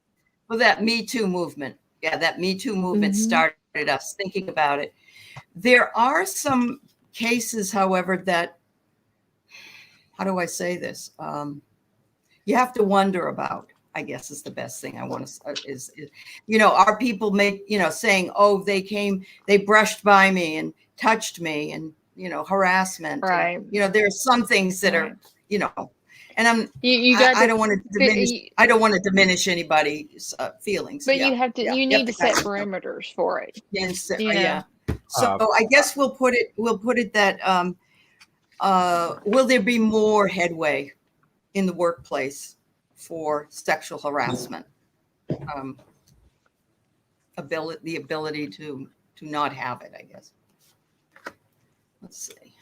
Speaker 1: Well, that Me Too movement. Yeah, that Me Too movement
Speaker 2: Hmm.
Speaker 1: started us thinking about it. There are some cases, however, that, how do I say this? You have to wonder about, I guess is the best thing I want to, are people saying, oh, they brushed by me and touched me and, harassment. And,
Speaker 2: Right,
Speaker 1: there are some things that are,
Speaker 2: right.
Speaker 1: and
Speaker 2: You got
Speaker 1: I
Speaker 2: to
Speaker 1: don't want to diminish, anybody's feelings.
Speaker 2: but
Speaker 1: Yeah.
Speaker 2: you have to,
Speaker 1: Yeah.
Speaker 2: you
Speaker 1: You have
Speaker 2: need
Speaker 1: to
Speaker 2: to
Speaker 1: kind
Speaker 2: set
Speaker 1: of,
Speaker 2: parameters for it,
Speaker 1: yes,
Speaker 2: you
Speaker 1: yeah.
Speaker 2: know.
Speaker 1: So
Speaker 3: Uh,
Speaker 1: I guess we'll put it that, will there be more headway in the workplace for sexual harassment? Um, the ability to not have it, I guess. Let's see.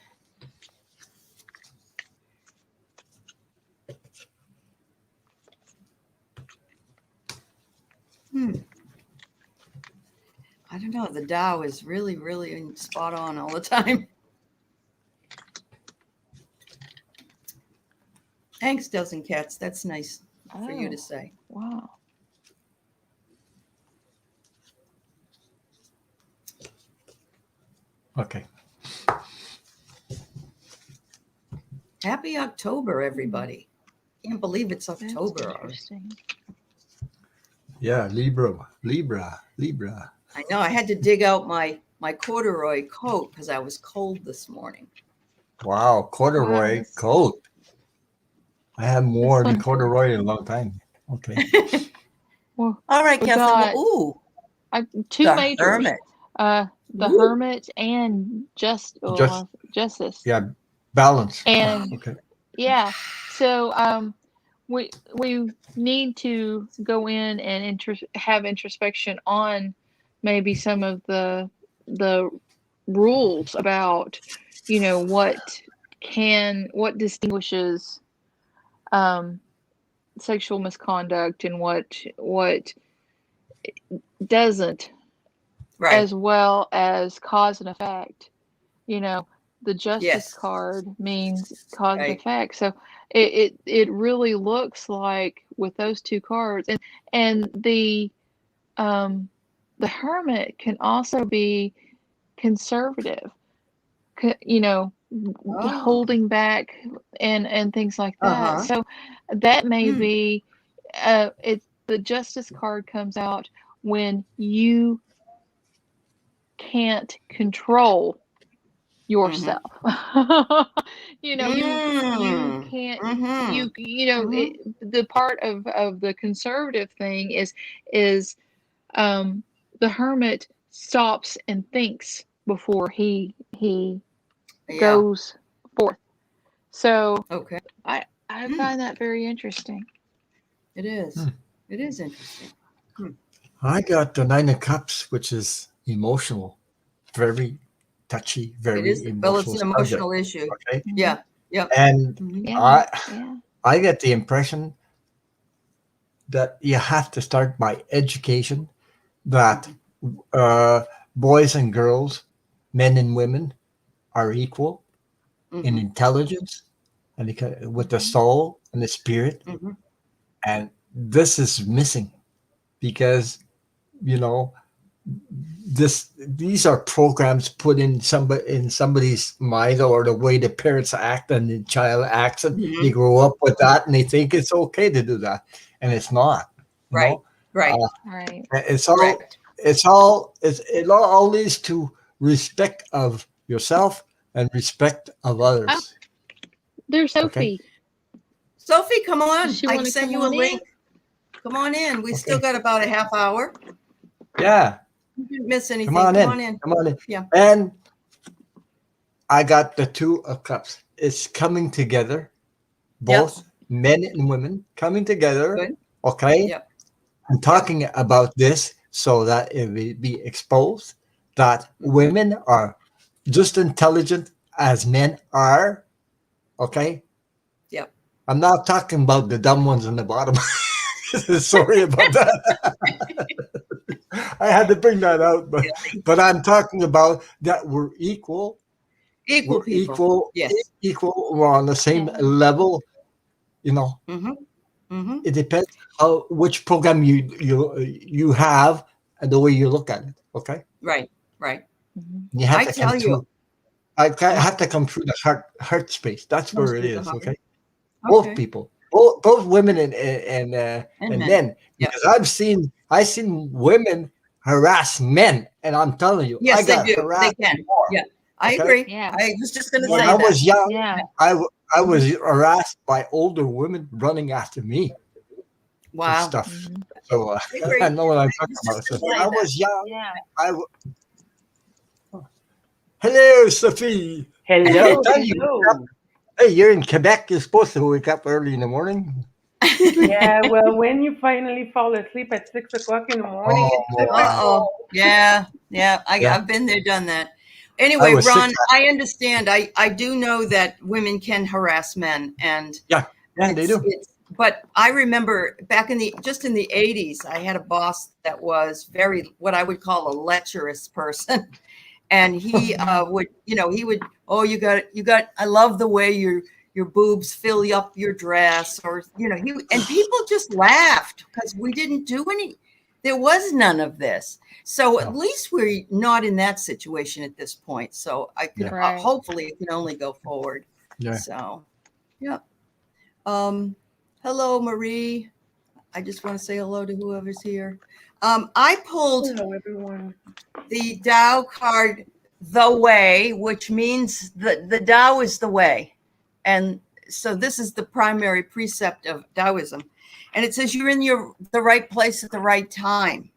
Speaker 1: I don't know. The Dow is really, really spot on all the time. Thanks, Dozen Cats. That's nice for you to
Speaker 2: Oh,
Speaker 1: say.
Speaker 2: wow.
Speaker 3: okay.
Speaker 1: Happy October, everybody. Can't believe it's
Speaker 2: That's
Speaker 1: October already.
Speaker 2: interesting.
Speaker 3: Yeah, Libra.
Speaker 1: I know. I had to dig out my corduroy coat because I was cold this morning.
Speaker 3: Wow,
Speaker 2: Wow,
Speaker 3: corduroy coat. I have
Speaker 2: this
Speaker 3: more than
Speaker 2: one.
Speaker 3: corduroy in a long time. Okay.
Speaker 2: Well,
Speaker 1: All right,
Speaker 2: we
Speaker 1: Kathleen. Well,
Speaker 2: got
Speaker 1: ooh,
Speaker 2: two
Speaker 1: the
Speaker 2: majors,
Speaker 1: Hermit.
Speaker 2: the
Speaker 1: Ooh.
Speaker 2: Hermit and
Speaker 3: Just
Speaker 2: Justice.
Speaker 3: yeah, balance.
Speaker 2: And
Speaker 3: Okay.
Speaker 2: yeah, so we need to go in and have introspection on maybe some of the rules about, you know, what distinguishes um, sexual misconduct and what doesn't,
Speaker 1: Right.
Speaker 2: as well as cause and effect. You know, the justice
Speaker 1: Yes.
Speaker 2: card means cause and
Speaker 1: Right.
Speaker 2: effect. So it really looks like with those two cards, and um the Hermit can also be conservative, you know,
Speaker 1: Oh.
Speaker 2: holding back and things like that.
Speaker 1: Uh-huh.
Speaker 2: So that may
Speaker 1: Hmm.
Speaker 2: be it's the justice card comes out when you can't control
Speaker 1: Mm-hmm.
Speaker 2: yourself. You know, you
Speaker 1: Mm.
Speaker 2: can't,
Speaker 1: Mm-hmm.
Speaker 2: you know,
Speaker 1: Mm-hmm.
Speaker 2: the part of the conservative thing is um the Hermit stops and thinks before he
Speaker 1: Yeah.
Speaker 2: goes forth. So
Speaker 1: Okay.
Speaker 2: I
Speaker 1: Hmm.
Speaker 2: find that very interesting.
Speaker 1: It is.
Speaker 3: Hmm.
Speaker 1: It is interesting. Hmm.
Speaker 3: I got the Nine of Cups, which is emotional, very touchy,
Speaker 1: It is.
Speaker 3: very
Speaker 1: Well, it's
Speaker 3: emotional
Speaker 1: an
Speaker 3: subject.
Speaker 1: emotional issue.
Speaker 3: Okay.
Speaker 2: Hmm.
Speaker 1: Yeah. Yep.
Speaker 3: And
Speaker 1: Mm-hmm.
Speaker 2: Yeah,
Speaker 3: I
Speaker 2: yeah.
Speaker 3: I get the impression that you have to start by education that uh, boys and girls, men and women are equal in
Speaker 1: Mm-hmm.
Speaker 3: intelligence and with the
Speaker 2: Hmm.
Speaker 3: soul and the spirit.
Speaker 1: Mm-hmm.
Speaker 3: And this is missing because you know, these are programs put in somebody's mind, or the way the parents act and the child acts, and they
Speaker 1: Mhm.
Speaker 3: grow up with that and they think it's okay to do that, and it's not. You
Speaker 1: Right.
Speaker 3: know,
Speaker 1: Right.
Speaker 2: Right.
Speaker 1: Correct.
Speaker 3: it all leads to respect of yourself and respect of
Speaker 2: Oh,
Speaker 3: others.
Speaker 2: there's
Speaker 3: Okay.
Speaker 2: Sophie.
Speaker 1: Sophie, come
Speaker 2: Does
Speaker 1: on.
Speaker 2: she
Speaker 1: I
Speaker 2: want to
Speaker 1: sent
Speaker 2: come
Speaker 1: you a
Speaker 2: on in?
Speaker 1: link. Come on in. We still
Speaker 3: Okay.
Speaker 1: got about a half hour.
Speaker 3: Yeah.
Speaker 1: You didn't miss
Speaker 3: Come
Speaker 1: anything.
Speaker 3: on
Speaker 1: Come
Speaker 3: in.
Speaker 1: on in.
Speaker 3: Come on in.
Speaker 1: Yeah.
Speaker 3: And I got the two of cups. It's coming together,
Speaker 1: Yep.
Speaker 3: both men and women coming together.
Speaker 1: Good.
Speaker 3: Okay.
Speaker 1: Yep.
Speaker 3: And talking about this so that it will be exposed that
Speaker 1: Mhm.
Speaker 3: women are just intelligent as men are. Okay.
Speaker 1: Yep.
Speaker 3: I'm not talking about the dumb ones in the bottom. Sorry about that. I had to bring that out,
Speaker 1: Yeah.
Speaker 3: but I'm talking about that we're equal.
Speaker 1: Equal
Speaker 3: We're
Speaker 1: people.
Speaker 3: equal.
Speaker 1: Yes.
Speaker 3: Equal. We're on the same
Speaker 2: Yeah.
Speaker 3: level. You know,
Speaker 1: Mm-hmm. Mm-hmm.
Speaker 3: it depends how which program you have and the way you look at it. Okay,
Speaker 1: Right. Right.
Speaker 2: Mhm.
Speaker 3: you have
Speaker 1: I
Speaker 3: to come
Speaker 1: tell you,
Speaker 3: through. Have to come through the heart space. That's
Speaker 1: comes
Speaker 3: where it
Speaker 1: through the
Speaker 3: is.
Speaker 1: heart.
Speaker 3: Okay, both
Speaker 1: Okay.
Speaker 3: people, both women
Speaker 1: And
Speaker 3: and
Speaker 1: men.
Speaker 3: men,
Speaker 1: Yep.
Speaker 3: because I've seen women harass men, and I'm telling you, I
Speaker 1: Yes, they
Speaker 3: got
Speaker 1: do. They
Speaker 3: harassed
Speaker 1: can.
Speaker 3: more.
Speaker 1: Yeah. I
Speaker 3: Okay,
Speaker 1: agree.
Speaker 2: Yeah.
Speaker 1: I was just going to
Speaker 3: when
Speaker 1: say
Speaker 3: I
Speaker 2: Yeah.
Speaker 1: that.
Speaker 3: was young,
Speaker 2: Yeah.
Speaker 3: I
Speaker 1: Mhm.
Speaker 3: was harassed by older women running after me and
Speaker 1: Wow.
Speaker 3: stuff.
Speaker 2: Mhm.
Speaker 3: So
Speaker 1: I
Speaker 3: I
Speaker 1: agree.
Speaker 3: know what I'm
Speaker 1: I
Speaker 3: talking
Speaker 1: was
Speaker 3: about.
Speaker 1: just
Speaker 3: So
Speaker 1: going to
Speaker 3: when
Speaker 1: say
Speaker 3: I
Speaker 1: that.
Speaker 3: was young,
Speaker 2: Yeah.
Speaker 3: I w- hello, Sophie. I
Speaker 4: Hello,
Speaker 3: tell you,
Speaker 4: hello.
Speaker 3: hey, you're in Quebec. You're supposed to wake up early in the morning. Tweet, tweet.
Speaker 4: Yeah, well, when you finally fall asleep at 6 o'clock in the morning,
Speaker 3: Oh
Speaker 4: it's
Speaker 3: my,
Speaker 1: Uh-oh.
Speaker 4: difficult.
Speaker 1: Yeah. Yeah.
Speaker 3: yeah.
Speaker 1: I've been there, done that.
Speaker 3: I
Speaker 1: Anyway,
Speaker 3: was sick.
Speaker 1: Ron, I understand. I do know that women can harass men, and
Speaker 3: Yeah, they do.
Speaker 1: but I remember back in the 80s, I had a boss that was very, what I would call a lecherous person. And he would, he would, oh, I love the way your boobs fill up your dress, or, and people just laughed because we didn't do there was none of this. So at
Speaker 3: No.
Speaker 1: least we're not in that situation at this point. So I can,
Speaker 3: Yeah.
Speaker 2: Right.
Speaker 1: hopefully it can only go forward.
Speaker 3: Yeah.
Speaker 1: So, yeah. Hello, Marie. I just want to say hello to whoever's here. I pulled
Speaker 4: Hello, everyone.
Speaker 1: the Tao card, the way, which means the Tao is the way. And so this is the primary precept of Taoism. And it says you're in the right place at the right time.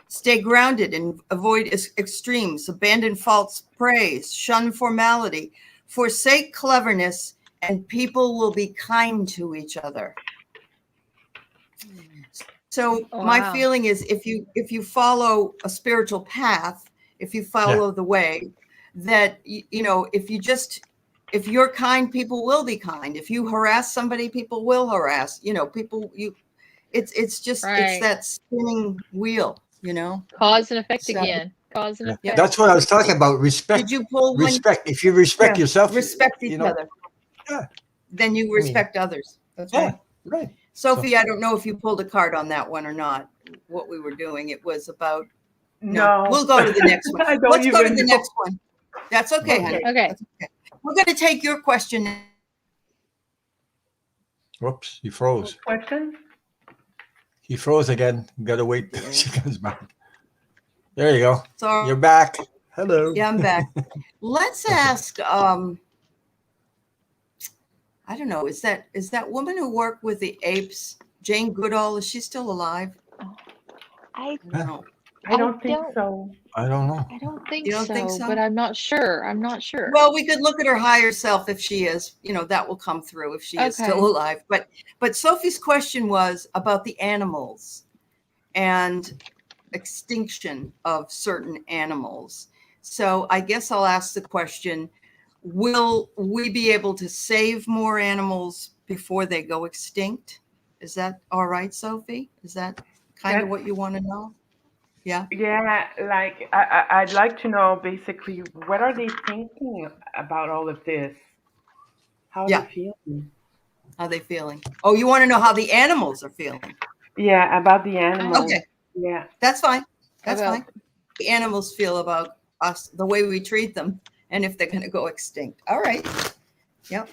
Speaker 1: Stay grounded and avoid extremes. Abandon false praise. Shun formality. Forsake cleverness, and people will be kind to each other. So my
Speaker 2: Wow.
Speaker 1: feeling is if you follow a spiritual path, if you follow the way, that if you're kind, people will be kind. If you harass somebody, people will harass. It's just it's
Speaker 2: Right.
Speaker 1: that spinning wheel.
Speaker 2: Cause and effect
Speaker 1: So
Speaker 2: again. Cause and
Speaker 3: Yeah.
Speaker 1: yeah.
Speaker 2: effect.
Speaker 3: That's what I was talking about. Respect.
Speaker 1: Did you pull one?
Speaker 3: Respect. If you respect
Speaker 4: Yeah.
Speaker 3: yourself,
Speaker 1: Respect each other.
Speaker 3: Yeah.
Speaker 1: Then you
Speaker 3: I mean,
Speaker 1: respect others. That's
Speaker 3: yeah.
Speaker 1: right.
Speaker 3: Right.
Speaker 1: Sophie, I don't know if you pulled a card on that one or not. What we were doing, it was about. No,
Speaker 4: No,
Speaker 1: we'll go to the next one.
Speaker 4: I don't
Speaker 1: Let's go to
Speaker 4: even
Speaker 1: the
Speaker 4: know.
Speaker 1: next one. That's okay,
Speaker 4: Okay.
Speaker 1: honey.
Speaker 2: Okay.
Speaker 1: That's okay. We're going to take your question.
Speaker 3: Whoops. He froze.
Speaker 4: Question?
Speaker 3: He froze again. Gotta wait till she comes back. There you go.
Speaker 1: Sorry.
Speaker 3: You're back. Hello.
Speaker 1: Yeah, I'm back. Let's ask. I don't know. Is that woman who worked with the apes, Jane Goodall? Is she still alive?
Speaker 2: I
Speaker 1: No.
Speaker 4: I don't think
Speaker 2: don't-
Speaker 4: so.
Speaker 3: I don't know.
Speaker 2: I don't think
Speaker 1: You don't
Speaker 2: so,
Speaker 1: think so?
Speaker 2: but I'm not sure. I'm not sure.
Speaker 1: Well, we could look at her higher self if she is. That will come through if she is
Speaker 2: Okay.
Speaker 1: still alive. But Sophie's question was about the animals and extinction of certain animals. So I guess I'll ask the question, will we be able to save more animals before they go extinct? Is that all right, Sophie? Is that kind of
Speaker 4: That's,
Speaker 1: what you want to know? Yeah.
Speaker 4: yeah, like I'd like to know basically what are they thinking about all of this? How are
Speaker 1: Yeah.
Speaker 4: they feeling?
Speaker 1: How are they feeling? Oh, you want to know how the animals are feeling?
Speaker 4: Yeah, about the animals.
Speaker 1: Okay.
Speaker 4: Yeah.
Speaker 1: That's fine. That's
Speaker 2: about
Speaker 1: fine. The animals feel about us, the way we treat them, and if they're going to go extinct. All right. Yep.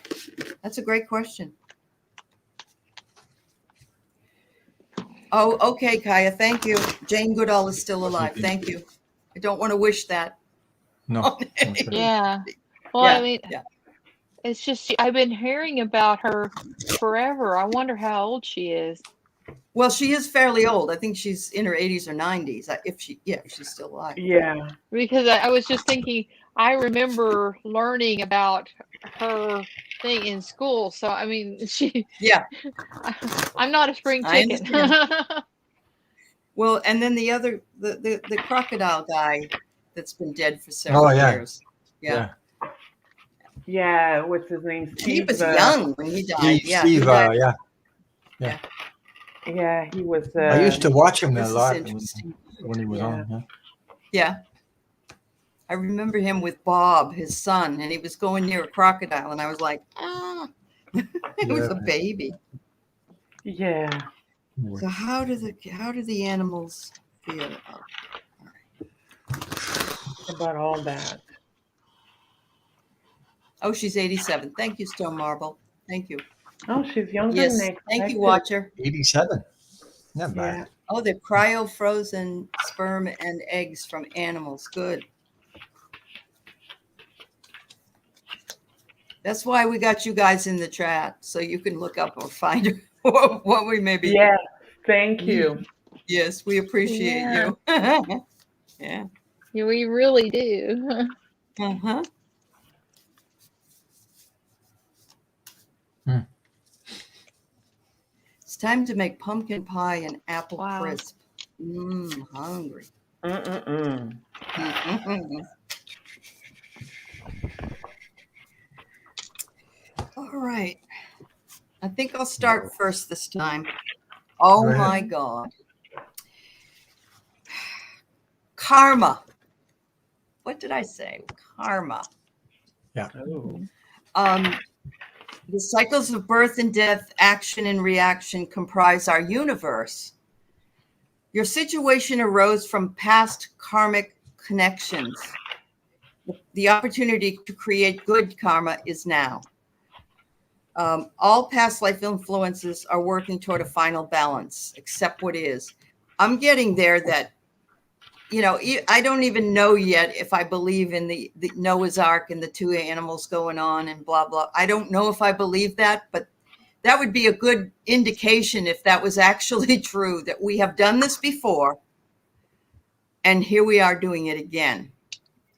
Speaker 1: That's a great question. Oh, okay, Kaya. Thank you. Jane Goodall is still alive. Thank you. I don't want to wish that.
Speaker 3: No.
Speaker 2: Yeah. Well,
Speaker 1: Yeah,
Speaker 2: I mean,
Speaker 1: yeah.
Speaker 2: it's just I've been hearing about her forever. I wonder how old she is.
Speaker 1: Well, she is fairly old. I think she's in her 80s or 90s. If she's still alive.
Speaker 4: Yeah.
Speaker 2: Because I was just thinking, I remember learning about her thing in school. So I mean,
Speaker 1: Yeah,
Speaker 2: I'm not a spring
Speaker 1: I
Speaker 2: chicken.
Speaker 1: understand. Well, and then the other, the crocodile guy that's been dead for several years. Yeah.
Speaker 4: Yeah. What's his name?
Speaker 1: And he
Speaker 4: Steve.
Speaker 1: was young when he died. Yeah. He
Speaker 3: Steve,
Speaker 1: died.
Speaker 3: yeah.
Speaker 4: Yeah, he was.
Speaker 3: I used to watch him a
Speaker 1: This is
Speaker 3: lot
Speaker 1: interesting.
Speaker 3: when he was
Speaker 4: Yeah.
Speaker 3: on.
Speaker 1: Yeah. I remember him with Bob, his son, and he was going near a crocodile, and I was like, it was a baby.
Speaker 4: Yeah.
Speaker 1: So how do the animals feel
Speaker 4: About all that.
Speaker 1: Oh, she's 87. Thank you, Stone Marble. Thank you.
Speaker 4: Oh, she's younger
Speaker 1: Yes.
Speaker 4: than expected.
Speaker 1: Thank you, Watcher.
Speaker 3: 87. Not
Speaker 4: Yeah.
Speaker 3: bad.
Speaker 1: Oh, they're cryo-frozen sperm and eggs from animals. Good. That's why we got you guys in the chat, so you can look up or find what we may be.
Speaker 4: Yes. Thank you.
Speaker 1: Yes, we appreciate you. Yeah.
Speaker 2: Yeah, we really do.
Speaker 1: Uh-huh. It's time to make pumpkin pie and apple crisp. Hungry.
Speaker 4: Mm-mm-mm.
Speaker 1: All right. I think I'll start first this time. Oh my God. Karma. What did I say? Karma.
Speaker 3: Yeah.
Speaker 4: Oh.
Speaker 1: The cycles of birth and death, action and reaction comprise our universe. Your situation arose from past karmic connections. The opportunity to create good karma is now. All past life influences are working toward a final balance, accept what is. I'm getting there that, I don't even know yet if I believe in the Noah's Ark and the two animals going on and blah, blah. I don't know if I believe that, but that would be a good indication if that was actually true, that we have done this before and here we are doing it again.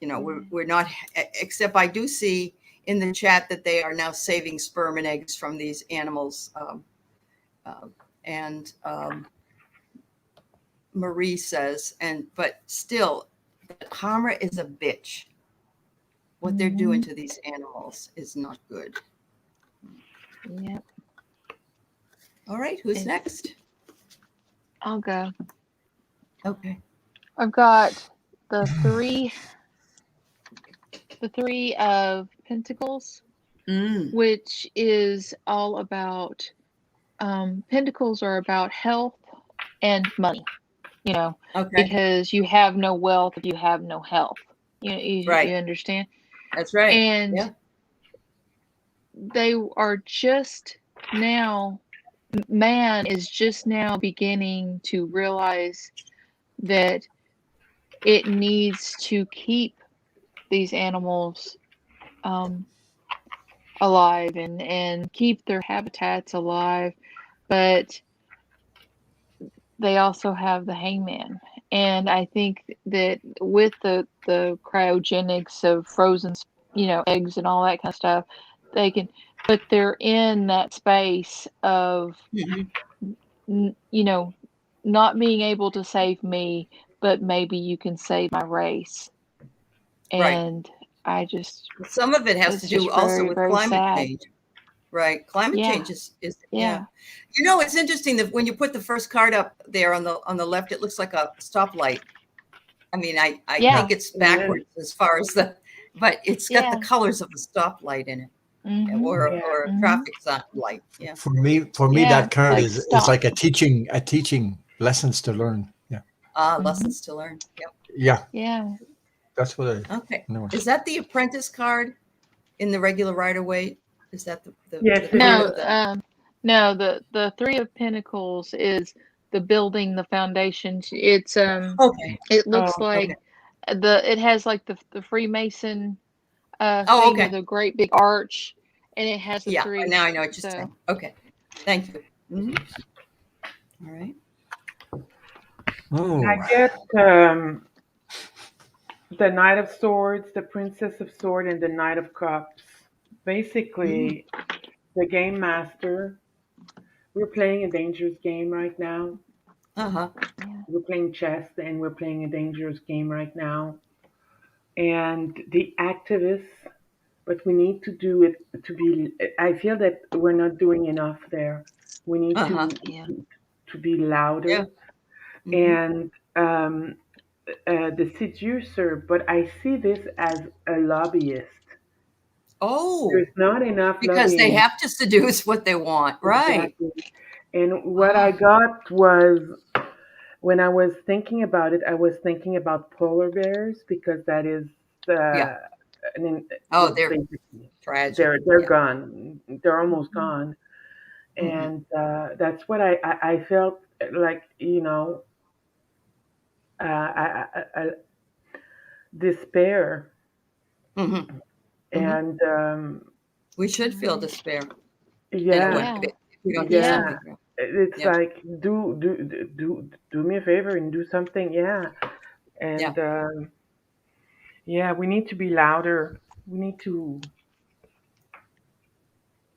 Speaker 1: We're not, except I do see in the chat that they are now saving sperm and eggs from these animals. Marie says, but still, karma is a bitch. What they're doing to these animals is not good.
Speaker 2: Yep.
Speaker 1: All right, who's next?
Speaker 2: I'll go.
Speaker 1: Okay.
Speaker 2: I've got the three of Pentacles, which is all about Pentacles are about health and money.
Speaker 1: Okay.
Speaker 2: Because you have no wealth if you have no health. You understand?
Speaker 1: That's right.
Speaker 2: And they are just now, man is just now beginning to realize that it needs to keep these animals alive and keep their habitats alive, but they also have the hangman. And I think that with the cryogenics of frozen, eggs and all that kind of stuff, they can, but they're in that space of, not being able to save me, but maybe you can save my race. And I just,
Speaker 1: some of it has to do also with climate change. Right. Climate change is yeah. It's interesting that when you put the first card up there on the left, it looks like a stoplight. I mean, I think it's backwards as far as but it's got the colors of a stoplight in it, or a traffic light. Yeah.
Speaker 3: For me, that card is like a teaching lessons to learn. Yeah.
Speaker 2: Mhm.
Speaker 1: Lessons to learn. Yep.
Speaker 3: Yeah,
Speaker 2: Yeah.
Speaker 3: that's what I
Speaker 1: Okay.
Speaker 3: know.
Speaker 1: Is that the apprentice card in the regular Rider-Waite? Is that
Speaker 4: Yes,
Speaker 1: the
Speaker 4: it
Speaker 1: card
Speaker 2: No,
Speaker 4: is.
Speaker 1: of the?
Speaker 2: no, the Three of Pentacles is the building the foundations. It's
Speaker 1: Okay.
Speaker 2: it
Speaker 4: Oh,
Speaker 2: looks like
Speaker 1: Okay.
Speaker 2: it has like the Freemason
Speaker 1: Oh,
Speaker 2: thing with
Speaker 1: okay.
Speaker 2: a great big arch, and it has the
Speaker 1: Yeah.
Speaker 2: three.
Speaker 1: Now I know what you're
Speaker 2: So
Speaker 1: saying. Okay. Thank you. All right.
Speaker 4: I
Speaker 3: Oh,
Speaker 4: get the Knight of Swords, the Princess of Swords, and the Knight of Cups.
Speaker 1: Mm.
Speaker 4: Basically, the game master. We're playing a dangerous game right now.
Speaker 1: Uh-huh.
Speaker 2: yeah.
Speaker 4: We're playing chess and we're playing a dangerous game right now. And the activists, but we need to do it to be. I feel that we're not doing enough there. We need
Speaker 1: Uh-huh.
Speaker 2: Yeah.
Speaker 4: to be
Speaker 1: Yeah.
Speaker 4: louder.
Speaker 1: Hmm.
Speaker 4: And the seducer, but I see this as a lobbyist.
Speaker 1: Oh,
Speaker 4: There's not enough
Speaker 1: because they
Speaker 4: lobbying.
Speaker 1: have to seduce what they want. Right.
Speaker 4: Exactly. And what I
Speaker 1: Ah,
Speaker 4: got was when I was thinking about it, I was thinking about polar bears because that is
Speaker 1: yeah.
Speaker 4: uh,
Speaker 1: Oh, they're
Speaker 4: basically
Speaker 1: tragic.
Speaker 4: they're
Speaker 1: Yeah.
Speaker 4: gone. They're almost
Speaker 2: Mhm.
Speaker 4: gone,
Speaker 1: Hmm.
Speaker 4: and that's what I felt like. Despair,
Speaker 1: Hmm. Hmm.
Speaker 4: and
Speaker 1: We should feel
Speaker 2: Right.
Speaker 1: despair in a way
Speaker 4: yeah,
Speaker 2: Yeah.
Speaker 1: if we don't do
Speaker 4: yeah.
Speaker 2: Yeah.
Speaker 1: something. Right.
Speaker 4: It's
Speaker 1: Yeah.
Speaker 4: like do me a favor and do something. Yeah,
Speaker 1: Yeah.
Speaker 4: and yeah, we need to be louder. We need to.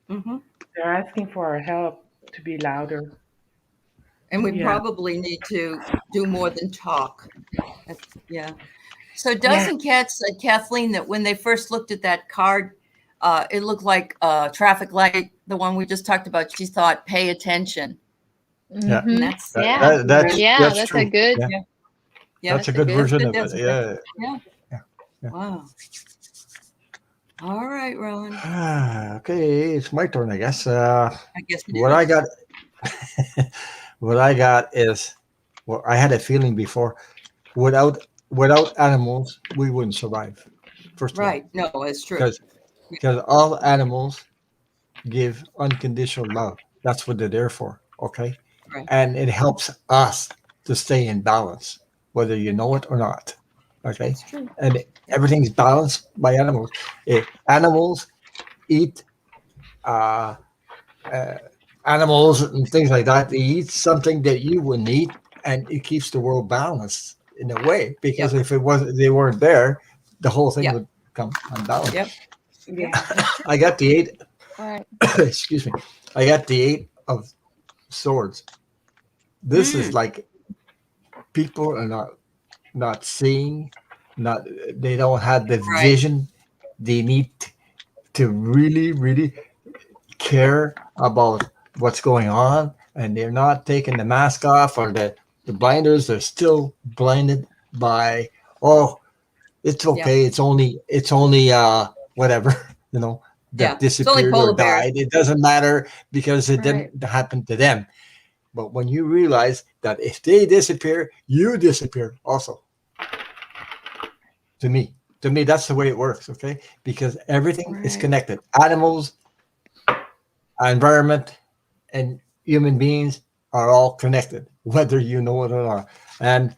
Speaker 1: Hmm.
Speaker 4: They're asking for our help to be louder.
Speaker 1: And we
Speaker 4: Yeah,
Speaker 1: probably need to do more than talk. Yeah. So
Speaker 4: yeah.
Speaker 1: doesn't Kat said, Kathleen, that when they first looked at that card, it looked like a traffic light, the one we just talked about. She thought, pay attention.
Speaker 3: yeah.
Speaker 1: And
Speaker 2: Mhm.
Speaker 1: that's,
Speaker 2: Yeah.
Speaker 4: Yeah.
Speaker 2: Yeah.
Speaker 3: That's
Speaker 2: That's a
Speaker 3: true.
Speaker 2: good.
Speaker 3: Yeah,
Speaker 1: yeah, yeah,
Speaker 3: that's a
Speaker 2: That's a
Speaker 3: good
Speaker 2: good.
Speaker 1: that's
Speaker 3: version
Speaker 1: good
Speaker 3: of it.
Speaker 1: definition.
Speaker 3: Yeah,
Speaker 1: Yeah.
Speaker 3: yeah, yeah.
Speaker 1: Wow. All right, Rowan.
Speaker 3: Okay, it's my turn, I guess.
Speaker 1: I guess it
Speaker 3: What I
Speaker 1: is.
Speaker 3: got, what I got is, well, I had a feeling before. Without without animals, we wouldn't survive. First of all,
Speaker 1: Right. No, it's true.
Speaker 3: because all animals give unconditional love. That's what they're there for. Okay,
Speaker 1: Right.
Speaker 3: and it helps us to stay in balance, whether you know it or not. Okay,
Speaker 1: That's true.
Speaker 3: and
Speaker 1: Yep.
Speaker 3: everything's balanced by animals. Animals eat uh, uh, animals and things like that. They eat something that you wouldn't eat, and it keeps the world balanced in a way.
Speaker 1: Yep.
Speaker 3: Because if it wasn't, they weren't there, the whole thing
Speaker 1: Yep.
Speaker 3: would come unbalanced.
Speaker 1: Yep. Yep.
Speaker 4: Yeah.
Speaker 1: That's true.
Speaker 3: I got the eight.
Speaker 2: Right.
Speaker 3: Excuse me. I got the eight of swords. This is
Speaker 1: Mm,
Speaker 3: like people are not seeing, not they don't have the
Speaker 1: right.
Speaker 3: vision. They need to really care about what's going on, and they're not taking the mask off or the blinders. They're still blinded by, oh, it's
Speaker 1: Yep.
Speaker 3: okay. It's only whatever, you know, that
Speaker 1: Yeah. It's only
Speaker 3: disappeared or
Speaker 1: polar bears.
Speaker 3: died. It doesn't matter because it
Speaker 2: Right.
Speaker 3: didn't happen to them. But when you realize that if they disappear, you disappear also. To me, that's the way it works. Okay, because everything is
Speaker 2: Right.
Speaker 3: connected. Animals, environment, and human beings are all connected, whether you know it or not. And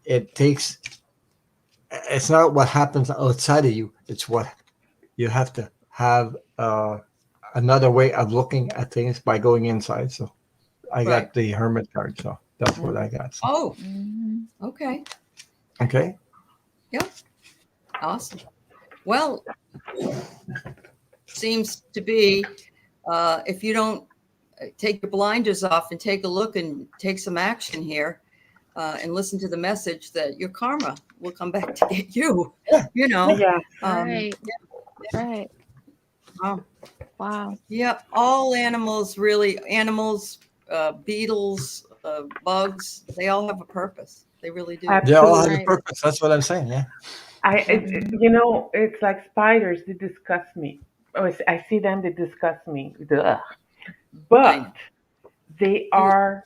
Speaker 3: it takes, it's not what happens outside of you, it's what you have to have another way of looking at things by going inside. So I
Speaker 1: Right.
Speaker 3: got the hermit card. So that's what
Speaker 1: Mm.
Speaker 3: I got. So,
Speaker 1: Oh,
Speaker 2: Mhm.
Speaker 1: okay.
Speaker 3: okay.
Speaker 1: Yep. Awesome. Well, seems to be if you don't take your blinders off and take a look and take some action here and listen to the message, that your karma will come back to get you.
Speaker 3: Yeah.
Speaker 1: You know.
Speaker 4: Yeah.
Speaker 2: Right.
Speaker 1: Yeah.
Speaker 2: Right.
Speaker 1: Wow.
Speaker 2: Wow.
Speaker 1: Yep. All animals, really, animals, beetles, bugs, they all have a purpose. They really do.
Speaker 3: They all have
Speaker 4: Absolutely.
Speaker 3: a
Speaker 2: Right.
Speaker 3: purpose. That's what I'm saying. Yeah.
Speaker 1: Yeah.
Speaker 2: Mhm.
Speaker 4: It's like spiders. They disgust me. Oh, I see them. They disgust me. Ugh.
Speaker 1: I
Speaker 4: But
Speaker 1: know.
Speaker 4: they
Speaker 1: You.
Speaker 4: are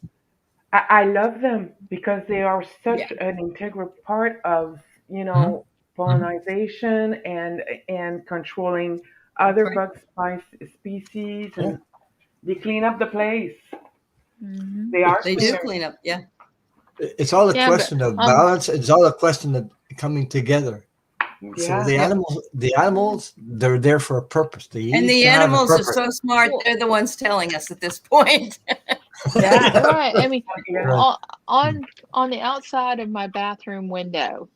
Speaker 4: I love them because they are
Speaker 1: Yeah.
Speaker 4: such an integral part of,
Speaker 3: Mhm. Mhm.
Speaker 4: pollinization and controlling
Speaker 1: That's
Speaker 4: other
Speaker 1: right.
Speaker 4: species,
Speaker 3: Yeah.
Speaker 4: and they clean up the place.
Speaker 2: Hmm.
Speaker 4: They are
Speaker 1: They do
Speaker 4: cleaners.
Speaker 1: clean up. Yeah.
Speaker 3: It's all a
Speaker 2: Yeah, but
Speaker 3: question of balance. It's all a question of coming together. So
Speaker 4: Yeah.
Speaker 1: Yep.
Speaker 3: the animals, they're there for a purpose. They
Speaker 1: And
Speaker 3: each
Speaker 1: the
Speaker 3: have a
Speaker 1: animals are
Speaker 3: purpose.
Speaker 1: so smart.
Speaker 2: well,
Speaker 1: They're the ones telling us at this point.
Speaker 4: Yeah.
Speaker 3: Yeah.
Speaker 2: right. I mean,
Speaker 4: Yeah.
Speaker 3: Right.
Speaker 2: on the outside of my bathroom window,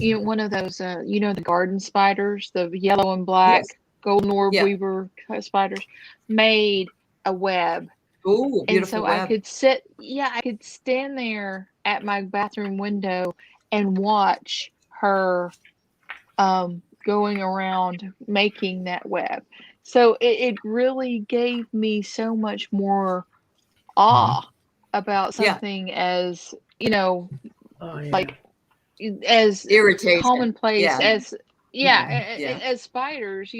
Speaker 2: one of those, the garden spiders, the yellow and
Speaker 1: Yes.
Speaker 2: black golden orb
Speaker 1: Yeah.
Speaker 2: weaver spiders, made a web.
Speaker 1: Ooh,
Speaker 2: And
Speaker 1: beautiful
Speaker 2: so I
Speaker 1: web.
Speaker 2: could I could stand there at my bathroom window and watch her going around making that web. So it really gave me so much more
Speaker 3: Mhm.
Speaker 2: awe about
Speaker 1: Yeah.
Speaker 2: something as,
Speaker 4: Oh yeah.
Speaker 2: like as
Speaker 1: Irritation.
Speaker 2: commonplace
Speaker 1: Yeah.
Speaker 2: as, yeah,
Speaker 1: Yeah.
Speaker 2: as spiders,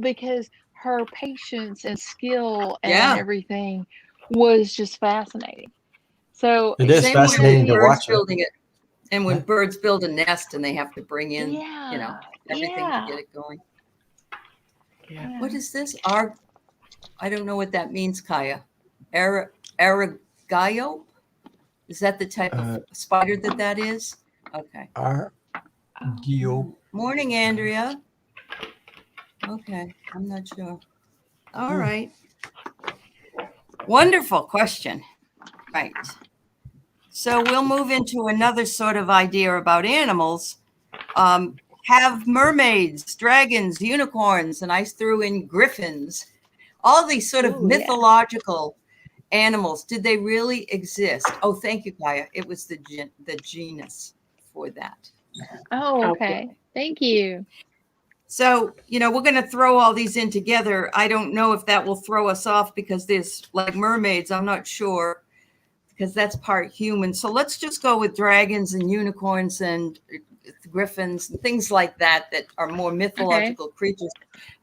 Speaker 2: because her patience and skill and
Speaker 1: Yeah.
Speaker 2: everything was just fascinating. So,
Speaker 3: It is
Speaker 1: Same way with
Speaker 3: fascinating to
Speaker 1: birds
Speaker 3: watch.
Speaker 1: building it. And when
Speaker 3: Yeah.
Speaker 1: birds build a nest and they have to bring in,
Speaker 2: yeah,
Speaker 1: everything to
Speaker 2: yeah,
Speaker 1: get it going.
Speaker 4: Yeah.
Speaker 2: yeah.
Speaker 1: What is this? I don't know what that means, Kaya. Aragayo? Is that the type of
Speaker 3: Uh,
Speaker 1: spider that is? Okay.
Speaker 3: our
Speaker 2: Oh,
Speaker 3: geo.
Speaker 1: Morning, Andrea. Okay. I'm not sure. All
Speaker 3: Hmm.
Speaker 1: right. Wonderful question. Right. So we'll move into another sort of idea about animals. Have mermaids, dragons, unicorns, and I threw in griffins. All these sort of
Speaker 2: ooh, yeah.
Speaker 1: mythological animals. Did they really exist? Oh, thank you, Kaya. It was the genus for that.
Speaker 2: Oh,
Speaker 4: Okay.
Speaker 2: okay. Thank you.
Speaker 1: So, we're going to throw all these in together. I don't know if that will throw us off because there's like mermaids. I'm not sure because that's part human. So let's just go with dragons and unicorns and griffins and things like that are more
Speaker 2: Okay.
Speaker 1: mythological creatures.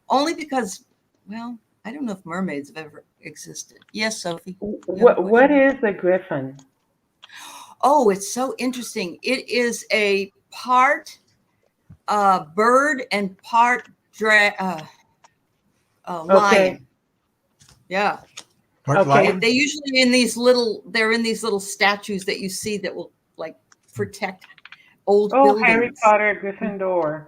Speaker 1: Only because, well, I don't know if mermaids have ever existed. Yes, Sophie, you have a
Speaker 4: What
Speaker 1: question?
Speaker 4: is a griffin?
Speaker 1: Oh, it's so interesting. It is a part bird and part
Speaker 4: Okay.
Speaker 1: lion. Yeah.
Speaker 3: Part
Speaker 4: Okay.
Speaker 3: lion.
Speaker 1: They usually they're in these little statues that you see that will like protect old
Speaker 4: Oh, Harry
Speaker 1: buildings.
Speaker 4: Potter, Gryffindor.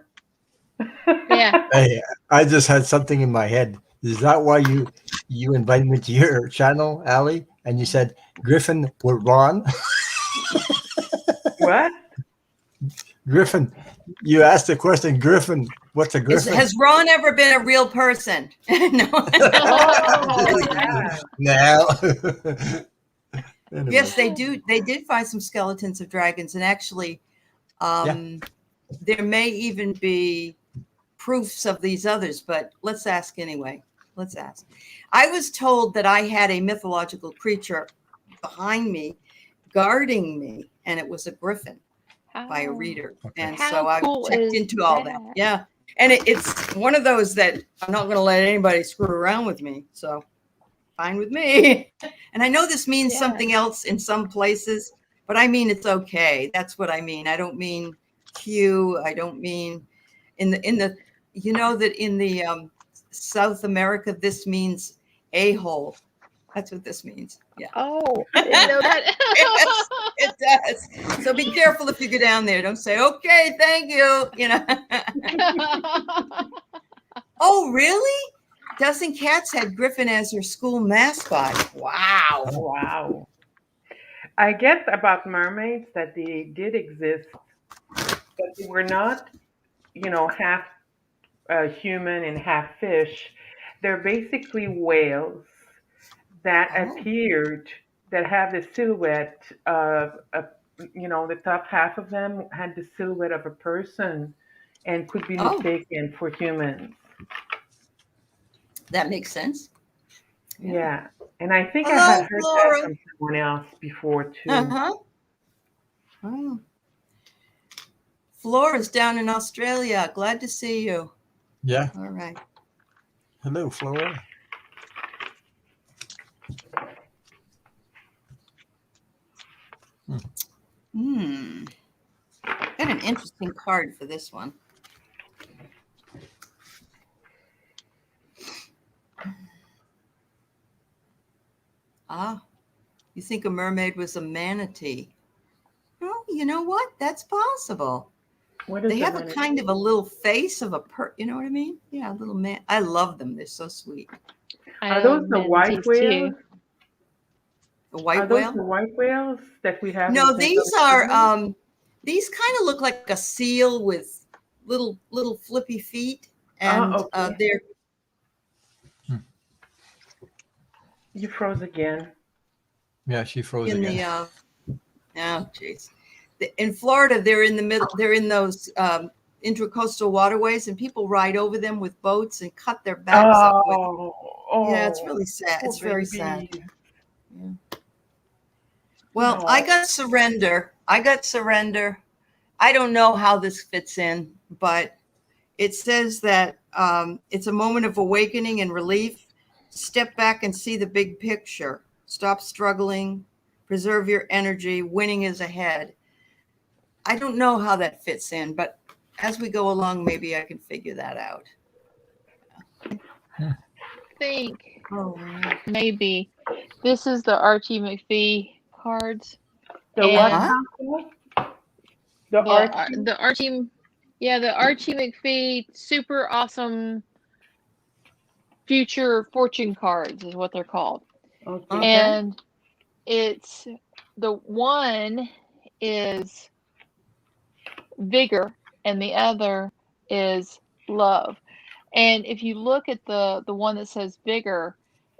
Speaker 2: Yeah.
Speaker 3: Hey, I just had something in my head. Is that why you invited me to your channel, Ali? And you said Griffin with Ron?
Speaker 4: What?
Speaker 3: Griffin. You asked the question, Griffin. What's a Griffin?
Speaker 1: Has Ron ever been a real person? No.
Speaker 4: Oh, yeah.
Speaker 3: Now.
Speaker 1: Yes,
Speaker 3: Anyways,
Speaker 1: they do. They did find some skeletons of dragons, and actually,
Speaker 3: yeah.
Speaker 1: there may even be proofs of these others. But let's ask anyway. Let's ask. I was told that I had a mythological creature behind me, guarding me, and it was a griffin by a
Speaker 2: How
Speaker 1: reader.
Speaker 3: Okay.
Speaker 1: And
Speaker 2: how
Speaker 1: so I
Speaker 2: cool
Speaker 1: checked
Speaker 2: is
Speaker 1: into all that.
Speaker 2: that?
Speaker 1: Yeah. And it's one of those that I'm not going to let anybody screw around with me. So fine with me. And I know this means
Speaker 2: Yeah.
Speaker 1: something else in some places, but I mean it's okay. That's what I mean. I don't mean Q. I don't mean in the that in the South America this means a-hole. That's what this means. Yeah.
Speaker 2: Oh, I didn't know that.
Speaker 1: Yes, it does. So be careful if you go down there. Don't say, okay, thank you. Oh, really? Dozen Cats had Griffin as her school mascot. Wow.
Speaker 3: Oh,
Speaker 4: Wow. I guess about mermaids that they did exist, but they were not, half human and half fish. They're basically whales that
Speaker 1: Oh,
Speaker 4: appeared that have the silhouette of, the top half of them had the silhouette of a person and could be
Speaker 1: oh,
Speaker 4: mistaken for humans.
Speaker 1: that makes sense. Yeah.
Speaker 4: Yeah. And I think I had
Speaker 1: Hello,
Speaker 4: heard that
Speaker 1: Flora.
Speaker 4: from someone else before too.
Speaker 1: Uh-huh. Oh. Flora's down in Australia. Glad to see you.
Speaker 3: yeah.
Speaker 1: All right.
Speaker 3: Hello, Flora.
Speaker 1: Got an interesting card for this one. You think a mermaid was a manatee? Well, you know what? That's possible. They have a kind of a little face of you know what I mean? Yeah, a little man. I love them. They're so sweet.
Speaker 4: Are those the white whales?
Speaker 1: The white
Speaker 4: Are those
Speaker 1: whale?
Speaker 4: the white whales that we have?
Speaker 1: No, these are these kind of look like a seal with little flippy feet, and
Speaker 4: okay.
Speaker 1: they're.
Speaker 4: You froze again.
Speaker 3: Yeah, she froze
Speaker 1: in
Speaker 3: again.
Speaker 1: oh, jeez. In Florida, they're in the middle. They're in those intracoastal waterways, and people ride over them with boats and cut their backs up with. Yeah, it's really sad. It's very sad. Yeah. Well, I got surrender. I don't know how this fits in, but it says that it's a moment of awakening and relief. Step back and see the big picture. Stop struggling. Preserve your energy. Winning is ahead. I don't know how that fits in, but as we go along, maybe I can figure that out.
Speaker 2: I think maybe this is the Archie McPhee cards.
Speaker 4: The what? The
Speaker 2: Archie, the Archie McPhee super awesome future fortune cards is what they're called.
Speaker 4: Okay.
Speaker 2: And it's the one is vigor and the other is love. And if you look at the one that says vigor,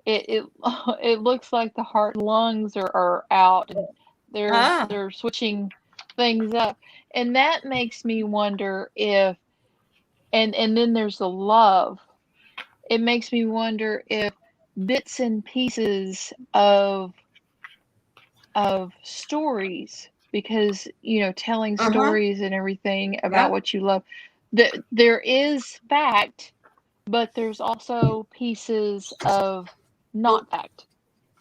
Speaker 2: it looks like the heart and lungs are out and they're switching things up. And that makes me wonder if and then there's the love. It makes me wonder if bits and pieces of stories, because telling stories and everything about what you love, there is fact, but there's also pieces of not fact.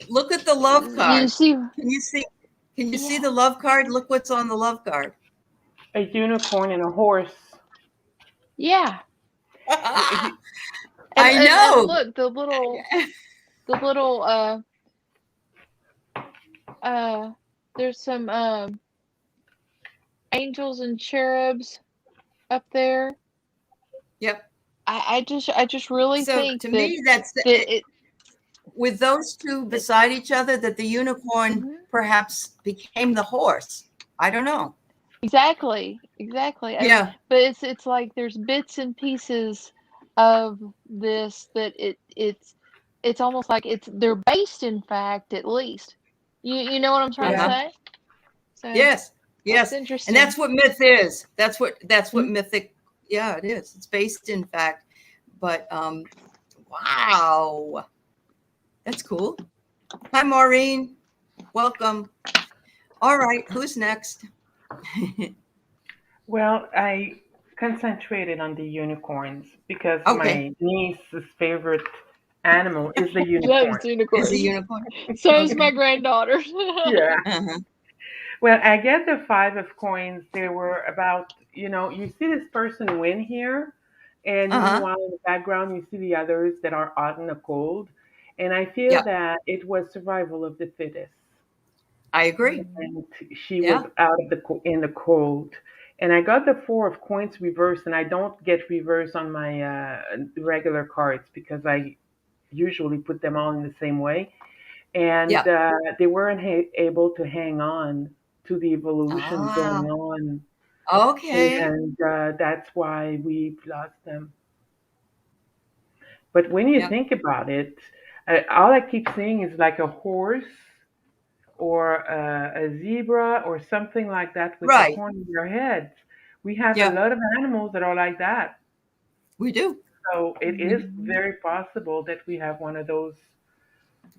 Speaker 1: Look at the love card. Can you see the love card? Look what's on the love card.
Speaker 4: A unicorn and a horse.
Speaker 2: Yeah.
Speaker 1: I know.
Speaker 2: And look, the little there's some angels and cherubs up there.
Speaker 1: Yep.
Speaker 2: I just really think
Speaker 1: to me that's with those two beside each other, that the unicorn perhaps became the horse. I don't know.
Speaker 2: Exactly. Yeah. But it's like there's bits and pieces of this that it's almost like they're based in fact, at least. You know what I'm trying to say? So
Speaker 1: yes.
Speaker 2: That's interesting.
Speaker 1: And that's what myth is. That's what mythic. Yeah, it is. It's based in fact. But wow. That's cool. Hi, Maureen. Welcome. All right, who's next?
Speaker 4: Well, I concentrated on the unicorns because my niece's favorite animal is the unicorn.
Speaker 2: Loves unicorns.
Speaker 1: Is a unicorn.
Speaker 2: So is my granddaughter.
Speaker 4: Yeah. Well, I get the 5 of coins. They were about, you see this person win here, and meanwhile in the background you see the others that are out in the cold. And I feel that it was survival of the fittest.
Speaker 1: I agree.
Speaker 4: And she was out of in the cold. And I got the 4 of coins reversed, and I don't get reverse on my regular cards because I usually put them all in the same way. And they weren't able to hang on to the evolution going on.
Speaker 1: Okay.
Speaker 4: And that's why we've lost them. But when you think about it, all I keep seeing is like a horse or a zebra or something like that with the horn in their heads. We have a lot of animals that are like that.
Speaker 1: We do.
Speaker 4: So it is very possible that we have one of those.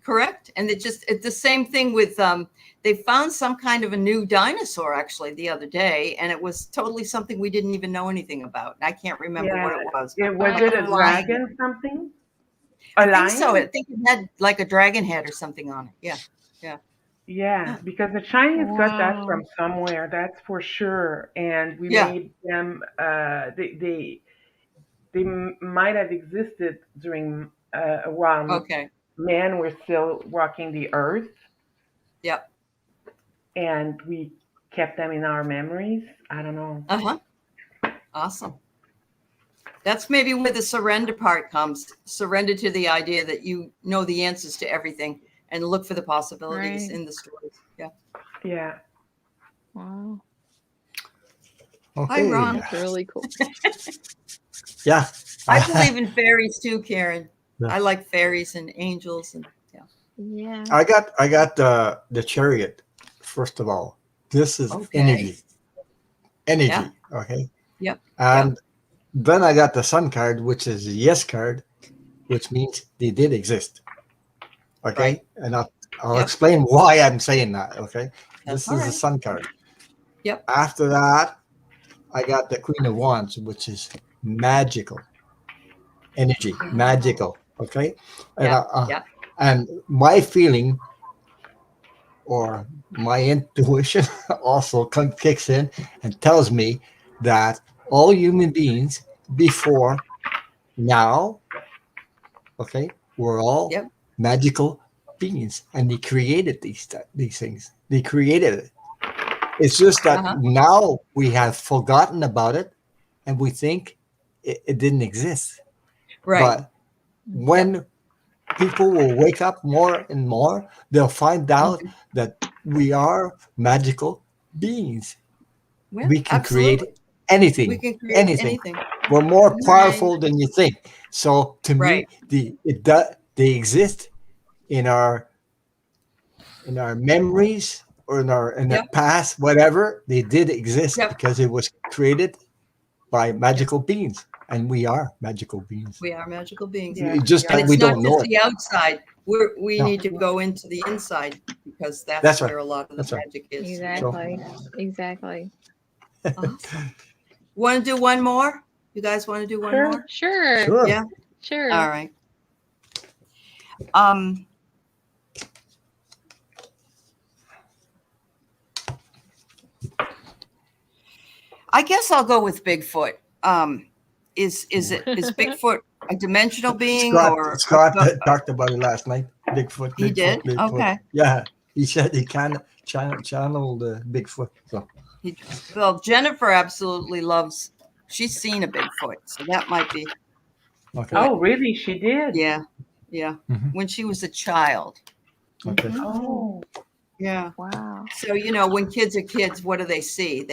Speaker 1: Correct. And it's the same thing with they found some kind of a new dinosaur actually the other day, and it was totally something we didn't even know anything about. I can't remember what it was.
Speaker 4: Was it a dragon something?
Speaker 1: I think so. I think it had like a dragon head or something on it. Yeah.
Speaker 4: Yeah, because the Chinese got that
Speaker 2: Wow.
Speaker 4: from somewhere, that's for sure. And we
Speaker 1: Yeah.
Speaker 4: made them. They might have existed during while
Speaker 1: Okay.
Speaker 4: men were still walking the earth,
Speaker 1: Yep.
Speaker 4: and we kept them in our memories. I don't know.
Speaker 1: Uh-huh. Awesome. That's maybe where the surrender part comes. Surrender to the idea that you know the answers to everything and look for the possibilities
Speaker 2: Right.
Speaker 1: in the stories. Yeah.
Speaker 4: Yeah.
Speaker 2: Wow.
Speaker 1: Hi,
Speaker 3: Okay.
Speaker 1: Ron.
Speaker 2: That's really cool.
Speaker 3: Yeah.
Speaker 1: I believe in fairies too, Karen.
Speaker 3: Yeah.
Speaker 1: I like fairies and angels and yeah.
Speaker 2: Yeah.
Speaker 3: I got the chariot. First of all, this is
Speaker 1: Okay.
Speaker 3: energy.
Speaker 1: Yeah.
Speaker 3: Okay.
Speaker 1: Yep.
Speaker 3: And then I got the sun card, which is the yes card, which means they did exist. Okay.
Speaker 1: Right.
Speaker 3: And I'll
Speaker 1: Yep.
Speaker 3: explain why I'm saying that. Okay.
Speaker 1: That's
Speaker 3: This
Speaker 1: all
Speaker 3: is the
Speaker 1: right.
Speaker 3: sun card.
Speaker 1: Yep.
Speaker 3: After that, I got the Queen of Wands, which is magical energy, magical. Okay. And
Speaker 1: Yeah. Yeah.
Speaker 3: and my feeling or my intuition also kicks in and tells me that all human beings before now, okay, were all
Speaker 1: Yep.
Speaker 3: magical beings, and they created these things. They created it. It's just that
Speaker 1: Uh-huh.
Speaker 3: now we have forgotten about it, and we think it didn't exist.
Speaker 1: Right.
Speaker 3: But when people will wake up more and more, they'll find out
Speaker 1: Mhm.
Speaker 3: that we are magical beings.
Speaker 1: Well,
Speaker 3: We can create
Speaker 1: absolutely. We
Speaker 3: anything,
Speaker 1: can create
Speaker 3: anything.
Speaker 1: anything.
Speaker 3: We're more
Speaker 2: Right.
Speaker 3: powerful than you think. So to me,
Speaker 1: Right.
Speaker 3: they exist in our memories or in the
Speaker 1: Yep.
Speaker 3: past, whatever. They did exist
Speaker 1: Yep.
Speaker 3: because it was created by magical beings, and we are magical beings.
Speaker 1: We are magical beings.
Speaker 4: Yeah.
Speaker 3: It's just
Speaker 1: And
Speaker 3: that
Speaker 4: Yeah.
Speaker 3: we
Speaker 1: it's not
Speaker 3: don't
Speaker 1: just
Speaker 3: know it.
Speaker 1: the outside. We
Speaker 3: No,
Speaker 1: need to go into the inside because that's
Speaker 3: that's right.
Speaker 1: where a lot of the
Speaker 3: That's right.
Speaker 1: magic is. Yeah.
Speaker 3: So
Speaker 2: Exactly. Exactly.
Speaker 1: Awesome. Want to do one more? You guys want to do one
Speaker 4: Sure.
Speaker 1: more?
Speaker 2: Sure.
Speaker 3: sure.
Speaker 1: Yeah.
Speaker 2: Sure.
Speaker 1: All right. Um, I guess I'll go with Bigfoot. Is Bigfoot a dimensional being or
Speaker 3: Scott talked about it last night. Bigfoot,
Speaker 1: he did?
Speaker 3: Bigfoot.
Speaker 1: Okay.
Speaker 3: Yeah, he said he can channel the Bigfoot. So
Speaker 1: Well, Jennifer absolutely loves. She's seen a Bigfoot, so that might be.
Speaker 3: okay.
Speaker 4: Oh, really? She did.
Speaker 1: Yeah, yeah.
Speaker 3: Mhm.
Speaker 1: When she was a child.
Speaker 3: Okay.
Speaker 1: Mhm.
Speaker 4: Oh.
Speaker 1: Yeah.
Speaker 2: Wow.
Speaker 1: So when kids are kids, what do they see?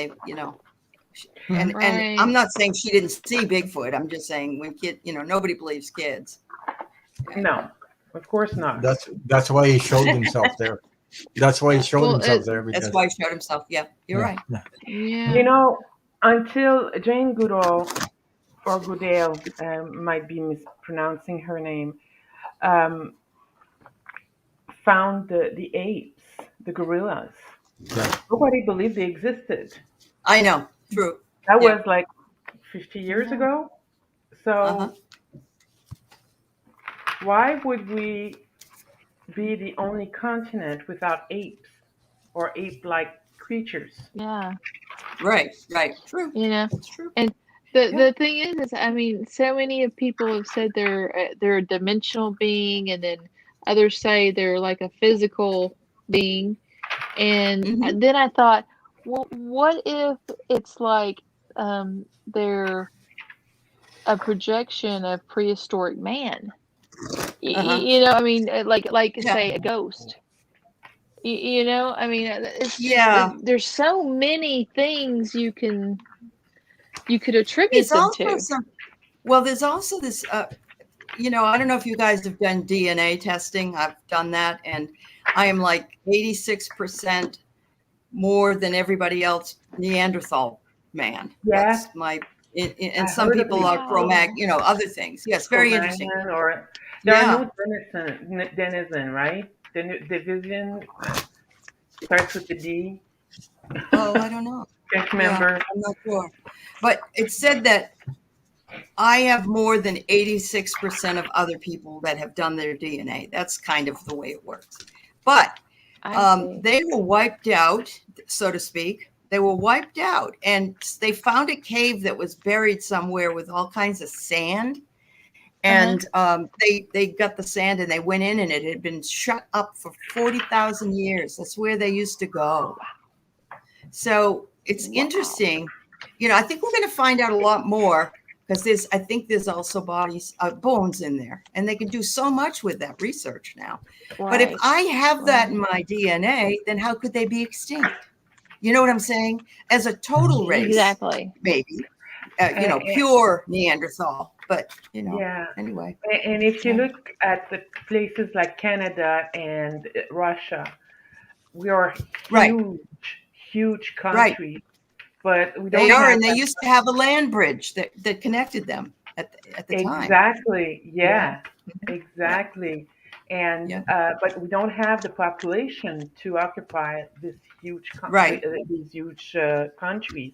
Speaker 1: And
Speaker 2: Right.
Speaker 1: I'm not saying she didn't see Bigfoot. I'm just saying when nobody believes kids.
Speaker 4: No, of course not.
Speaker 3: That's why he showed himself there. That's why he showed
Speaker 2: Well,
Speaker 3: himself there
Speaker 1: That's
Speaker 3: because
Speaker 1: why he showed himself. Yeah, you're
Speaker 3: yeah,
Speaker 1: right.
Speaker 3: yeah.
Speaker 2: Yeah.
Speaker 4: You know, until Jane Goodall or Goodale, might be mispronouncing her name, um, found the apes, the gorillas.
Speaker 3: Yeah.
Speaker 4: Nobody believed they existed.
Speaker 1: I know. True.
Speaker 4: That
Speaker 1: Yeah.
Speaker 4: was like 50 years
Speaker 2: Yeah.
Speaker 4: ago.
Speaker 1: Uh-huh.
Speaker 4: So why would we be the only continent without apes or ape-like creatures?
Speaker 2: Yeah.
Speaker 1: Right. Right. True.
Speaker 2: That's
Speaker 1: true.
Speaker 2: And
Speaker 1: Yeah.
Speaker 2: the thing is, I mean, so many of people have said they're a dimensional being, and then others say they're like a physical being. And
Speaker 1: Mhm.
Speaker 2: then I thought, well, what if it's like they're a projection of prehistoric man?
Speaker 1: Uh-huh.
Speaker 2: I mean, like
Speaker 1: Yeah.
Speaker 2: say a ghost. I mean,
Speaker 1: Yeah.
Speaker 2: there's so many things you could attribute
Speaker 1: There's
Speaker 2: them
Speaker 1: also
Speaker 2: to.
Speaker 1: there's also this, I don't know if you guys have done DNA testing. I've done that, and I am like 86% more than everybody else Neanderthal man.
Speaker 4: Yeah,
Speaker 1: That's my, and
Speaker 4: I
Speaker 1: some
Speaker 4: heard of
Speaker 1: people
Speaker 4: these
Speaker 1: are Cro-Mag,
Speaker 2: Wow.
Speaker 1: other things. Yes, very interesting.
Speaker 4: Cro-Magnon, or there are
Speaker 1: Yeah.
Speaker 4: no denizen, right? Division starts with the D.
Speaker 1: Oh, I don't know.
Speaker 4: Can't
Speaker 1: Yeah,
Speaker 4: remember.
Speaker 1: I'm not sure. But it said that I have more than 86% of other people that have done their DNA. That's kind of the way it works. But
Speaker 2: I see.
Speaker 1: They were wiped out, so to speak. They were wiped out, and they found a cave that was buried somewhere with all kinds of sand. And they got the sand and they went in, and it had been shut up for 40,000 years. That's where they used to go. So it's interesting. You know, I think we're going to find out a lot more, because I think there's also bones in there, and they can do so much with that research now. But if I have that in my DNA, then how could they be extinct? You know what I'm saying? As a total race,
Speaker 2: Exactly.
Speaker 1: maybe, pure Neanderthal. But,
Speaker 4: Yeah.
Speaker 1: anyway.
Speaker 4: And if you look at the places like Canada and Russia, we are
Speaker 1: Right.
Speaker 4: huge
Speaker 1: Right.
Speaker 4: country, but we don't
Speaker 1: They are,
Speaker 4: have
Speaker 1: and they
Speaker 4: that.
Speaker 1: used to have a land bridge that connected them at the time.
Speaker 4: Exactly. Yeah.
Speaker 1: Yeah.
Speaker 4: Exactly. And
Speaker 1: Yeah.
Speaker 4: but we don't have the population to occupy this
Speaker 1: Right.
Speaker 4: these huge countries.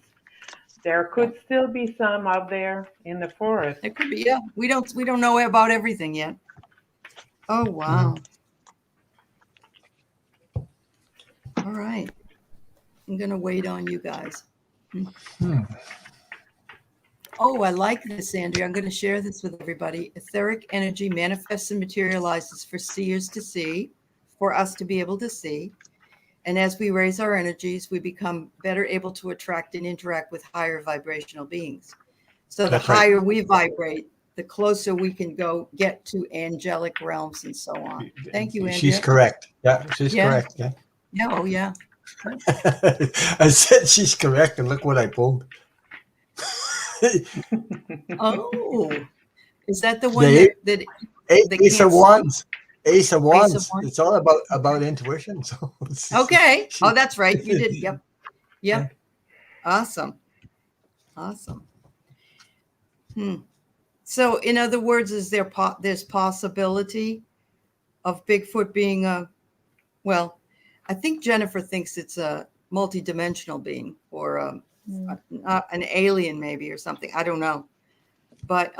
Speaker 4: There could still be some out there in the forest.
Speaker 1: It could be, yeah. We don't know about everything yet. Oh wow. All right. I'm gonna wait on you guys. Oh, I like this, Andrea. I'm going to share this with everybody. Etheric energy manifests and materializes for seers to see, for us to be able to see. And as we raise our energies, we become better able to attract and interact with higher vibrational beings. So the higher we vibrate, the closer we can get to angelic realms and so on. Thank you, Andrea.
Speaker 3: She's correct. Yeah, she's correct. Yeah.
Speaker 1: Yeah. Oh, yeah.
Speaker 3: I said she's correct, and look what I pulled.
Speaker 1: Oh, is that the one that
Speaker 3: Ace of Wands? Ace of Wands.
Speaker 1: Ace of Wands.
Speaker 3: It's all about intuition. So
Speaker 1: okay. Oh, that's right. You did. Yep.
Speaker 3: Yeah.
Speaker 1: Awesome. So, in other words, is there's possibility of Bigfoot being I think Jennifer thinks it's a multidimensional being, or an alien maybe, or something. I don't know. But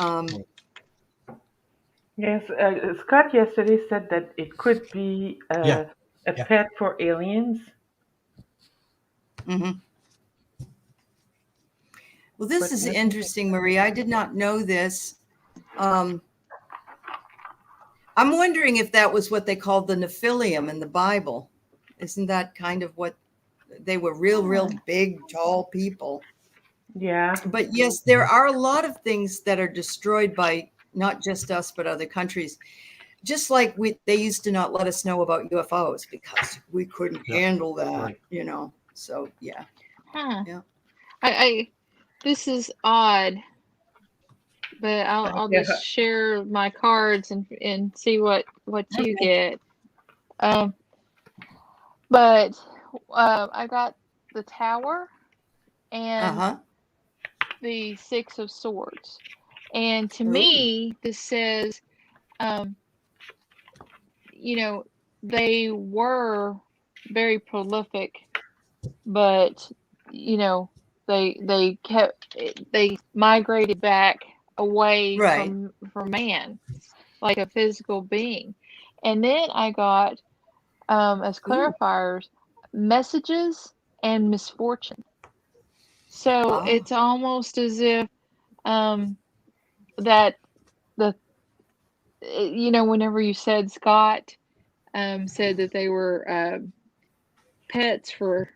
Speaker 4: yes, Scott yesterday said that it could be a pet for aliens.
Speaker 1: Well, this is interesting, Marie. I did not know this. I'm wondering if that was what they called the Nephilim in the Bible. Isn't that kind of what they were? Real big, tall people.
Speaker 4: Yeah.
Speaker 1: But yes, there are a lot of things that are destroyed by not just us, but other countries. Just like they used to not let us know about UFOs because we couldn't handle that, So yeah.
Speaker 2: Yeah. This is odd, but I'll just share my cards and see what you get. But I got the Tower and the Six of Swords. And to me, this says, they were very prolific, but, they migrated back away from man, like a physical being. And then I got, as clarifiers, messages and misfortune. So it's almost as if that whenever you said Scott said that they were pets for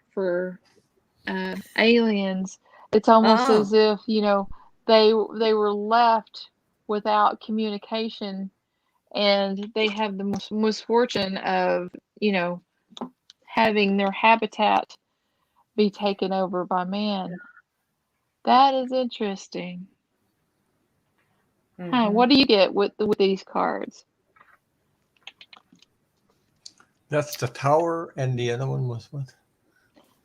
Speaker 2: aliens, it's almost as if they were left without communication, and they have the misfortune of having their habitat be taken over by man. That is interesting. What do you get with these cards?
Speaker 3: That's the Tower, and the other one was what?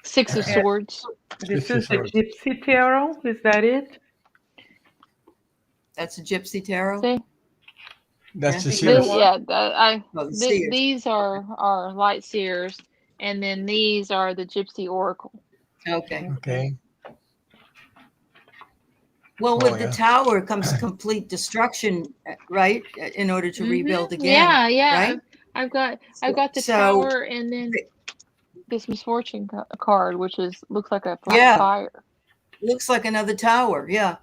Speaker 2: Six of Swords.
Speaker 4: This is the Gypsy Tarot. Is that it?
Speaker 1: That's a Gypsy Tarot.
Speaker 2: See?
Speaker 3: That's the seers.
Speaker 2: These are light seers, and then these are the Gypsy Oracle.
Speaker 1: Okay. Well, with the Tower comes complete destruction, right? In order to rebuild again.
Speaker 2: Yeah.
Speaker 1: Right?
Speaker 2: I've got the Tower, and then this misfortune card, which looks like a flat
Speaker 1: Yeah.
Speaker 2: tire.
Speaker 1: Looks like another tower. Yeah.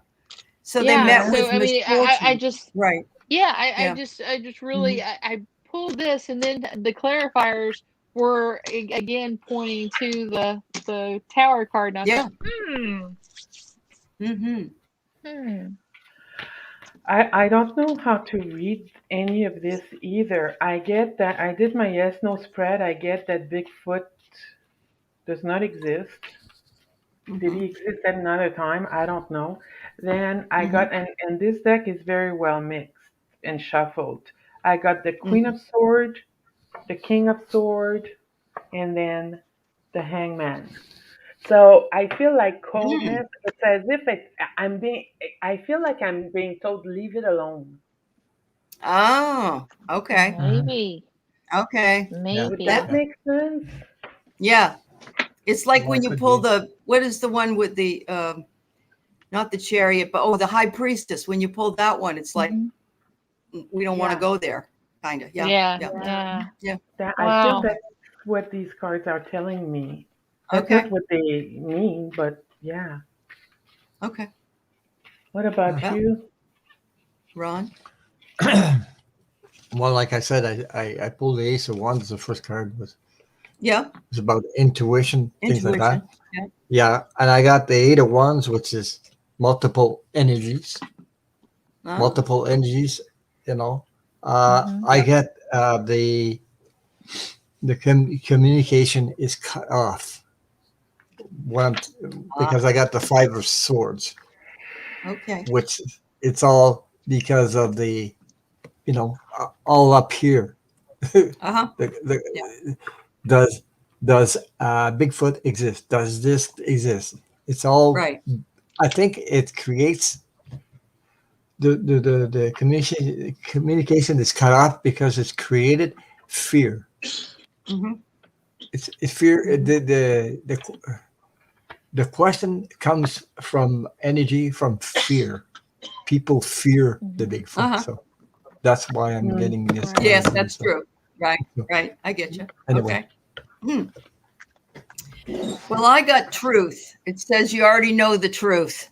Speaker 1: So they
Speaker 2: Yeah.
Speaker 1: met
Speaker 2: So
Speaker 1: with
Speaker 2: I mean,
Speaker 1: misfortune.
Speaker 2: I just
Speaker 1: Right.
Speaker 2: I
Speaker 1: Yeah.
Speaker 2: just really I pulled this, and then the clarifiers were again pointing to the tower card, and I
Speaker 1: Yeah.
Speaker 2: thought, hmm.
Speaker 4: I don't know how to read any of this either. I get that I did my yes no spread. I get that Bigfoot does not exist. Did he exist at another time? I don't know. Then I got, and this deck is very well mixed and shuffled. I got the Queen of Sword, the King of Sword, and then the Hangman. So I feel like coldness. It's as if I'm being. I feel like I'm being told leave it alone.
Speaker 1: Oh, okay.
Speaker 2: Maybe.
Speaker 1: Okay.
Speaker 4: Would
Speaker 2: Maybe.
Speaker 4: that make sense?
Speaker 1: Yeah. It's like
Speaker 3: Yeah,
Speaker 1: when
Speaker 3: it
Speaker 1: you
Speaker 3: could
Speaker 1: pull
Speaker 3: be.
Speaker 1: what is the one with the, not the chariot, but the high priestess. When you pull that one, it's like, we don't want to
Speaker 4: Yeah.
Speaker 1: go there. Kind of. Yeah.
Speaker 2: Yeah.
Speaker 1: Yeah.
Speaker 2: Yeah.
Speaker 4: I feel
Speaker 2: Wow.
Speaker 4: that's what these cards are telling me. That's
Speaker 1: Okay.
Speaker 4: not what they mean, but yeah.
Speaker 1: Okay.
Speaker 4: What about
Speaker 1: Well,
Speaker 4: you?
Speaker 1: Ron.
Speaker 3: Well, like I said, I pulled the Ace of Wands. The first card was
Speaker 1: Yeah.
Speaker 3: about intuition, things like that.
Speaker 1: Intuition. Yeah.
Speaker 3: Yeah, and I got the Eight of Wands, which is multiple energies.
Speaker 1: Oh.
Speaker 3: Multiple energies. You know,
Speaker 2: Mhm.
Speaker 3: I get the communication is cut off. Because I got the Five of Swords,
Speaker 1: Okay.
Speaker 3: which it's all because of the all up here.
Speaker 1: Uh-huh.
Speaker 3: Does Bigfoot exist? Does this exist? It's all
Speaker 1: Right.
Speaker 3: I think it creates the communication is cut off because it's created fear. It's fear. The question comes from energy from fear. People fear the Bigfoot, so that's why I'm getting this.
Speaker 2: Right.
Speaker 1: Yes,
Speaker 3: card,
Speaker 1: that's
Speaker 3: so.
Speaker 1: true. Right. Right. I get you.
Speaker 3: Anyway.
Speaker 1: Okay. Well, I got truth. It says you already know the truth.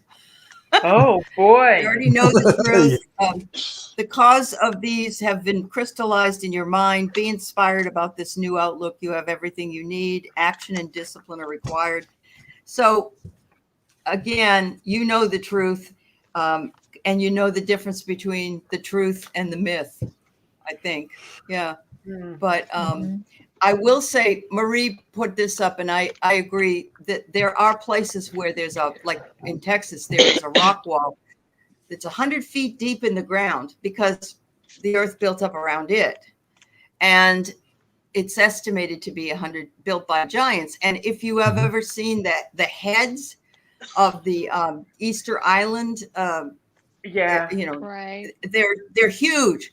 Speaker 4: Oh
Speaker 1: You
Speaker 4: boy.
Speaker 1: already know the truth. The cause of these have been crystallized in your mind. Be inspired about this new outlook. You have everything you need. Action and discipline are required. So, again, you know the truth, and you know the difference between the truth and the myth, I think. Yeah. But I will say, Marie put this up, and I agree that there are places where there's like in Texas, there is a rock wall that's 100 feet deep in the ground because the earth built up around it. And it's estimated to be 100 built by giants. And if you have ever seen the heads of the Easter Island,
Speaker 4: Yeah.
Speaker 2: Right.
Speaker 1: they're huge.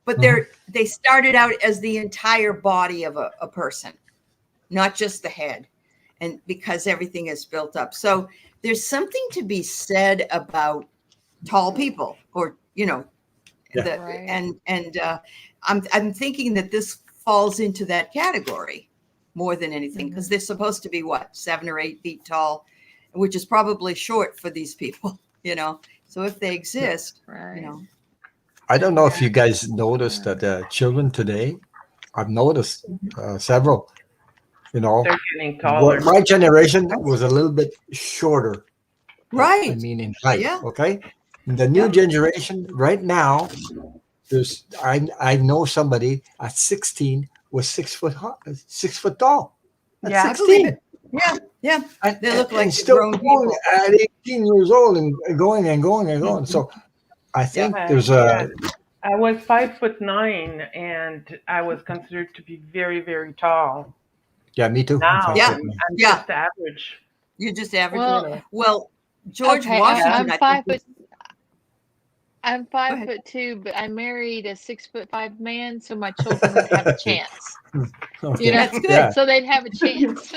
Speaker 1: But they started out as the entire body of a person, not just the head, and because everything is built up. So there's something to be said about tall people, or
Speaker 2: Right.
Speaker 1: and I'm thinking that this falls into that category more than anything, because they're supposed to be 7 or 8 feet tall, which is probably short for these people. So if they exist,
Speaker 2: Right.
Speaker 3: I don't know if you guys noticed that children today, I've noticed several,
Speaker 4: They're getting taller.
Speaker 3: my generation was a little bit shorter.
Speaker 1: right?
Speaker 3: I mean, in height,
Speaker 1: Yeah.
Speaker 3: okay? The new generation right now, I know somebody at 16 was 6 foot tall. At
Speaker 4: Yeah, I
Speaker 3: 16.
Speaker 1: Yeah.
Speaker 3: And,
Speaker 1: They look like
Speaker 3: still
Speaker 1: grown
Speaker 3: going
Speaker 1: people.
Speaker 3: at 18 years old and going and going and going. So I think there's a
Speaker 4: I was 5'9", and I was considered to be very, very tall.
Speaker 3: yeah, me too.
Speaker 4: Now
Speaker 3: I'm
Speaker 1: Yeah.
Speaker 4: I'm
Speaker 1: Yeah.
Speaker 4: just average.
Speaker 1: You're just average.
Speaker 2: Well,
Speaker 1: Well, George
Speaker 2: okay,
Speaker 1: Washington.
Speaker 2: I'm 5'2", but I married a 6'5" man, so my children would have a chance.
Speaker 3: Okay.
Speaker 1: That's good.
Speaker 3: Yeah.
Speaker 2: So they'd have a chance.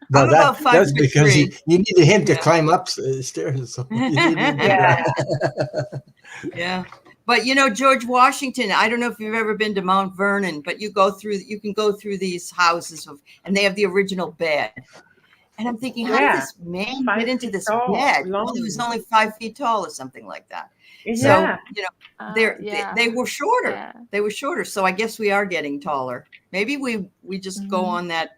Speaker 3: No,
Speaker 1: I'm about
Speaker 3: that's because
Speaker 1: 5'3".
Speaker 3: you needed him to
Speaker 1: Yeah.
Speaker 3: climb up stairs. So you needed him to
Speaker 4: Yeah.
Speaker 1: Yeah. But George Washington, I don't know if you've ever been to Mount Vernon, but you can go through these houses and they have the original bed. And I'm thinking, how did
Speaker 4: Yeah.
Speaker 1: this man
Speaker 4: 5
Speaker 1: get into
Speaker 4: feet
Speaker 1: this
Speaker 4: tall,
Speaker 1: bed?
Speaker 4: long.
Speaker 1: Well, he was only 5 feet tall or something like that.
Speaker 4: Yeah.
Speaker 1: So, they were shorter.
Speaker 2: Yeah.
Speaker 1: They were shorter. So I guess we are getting taller. Maybe we just go on that,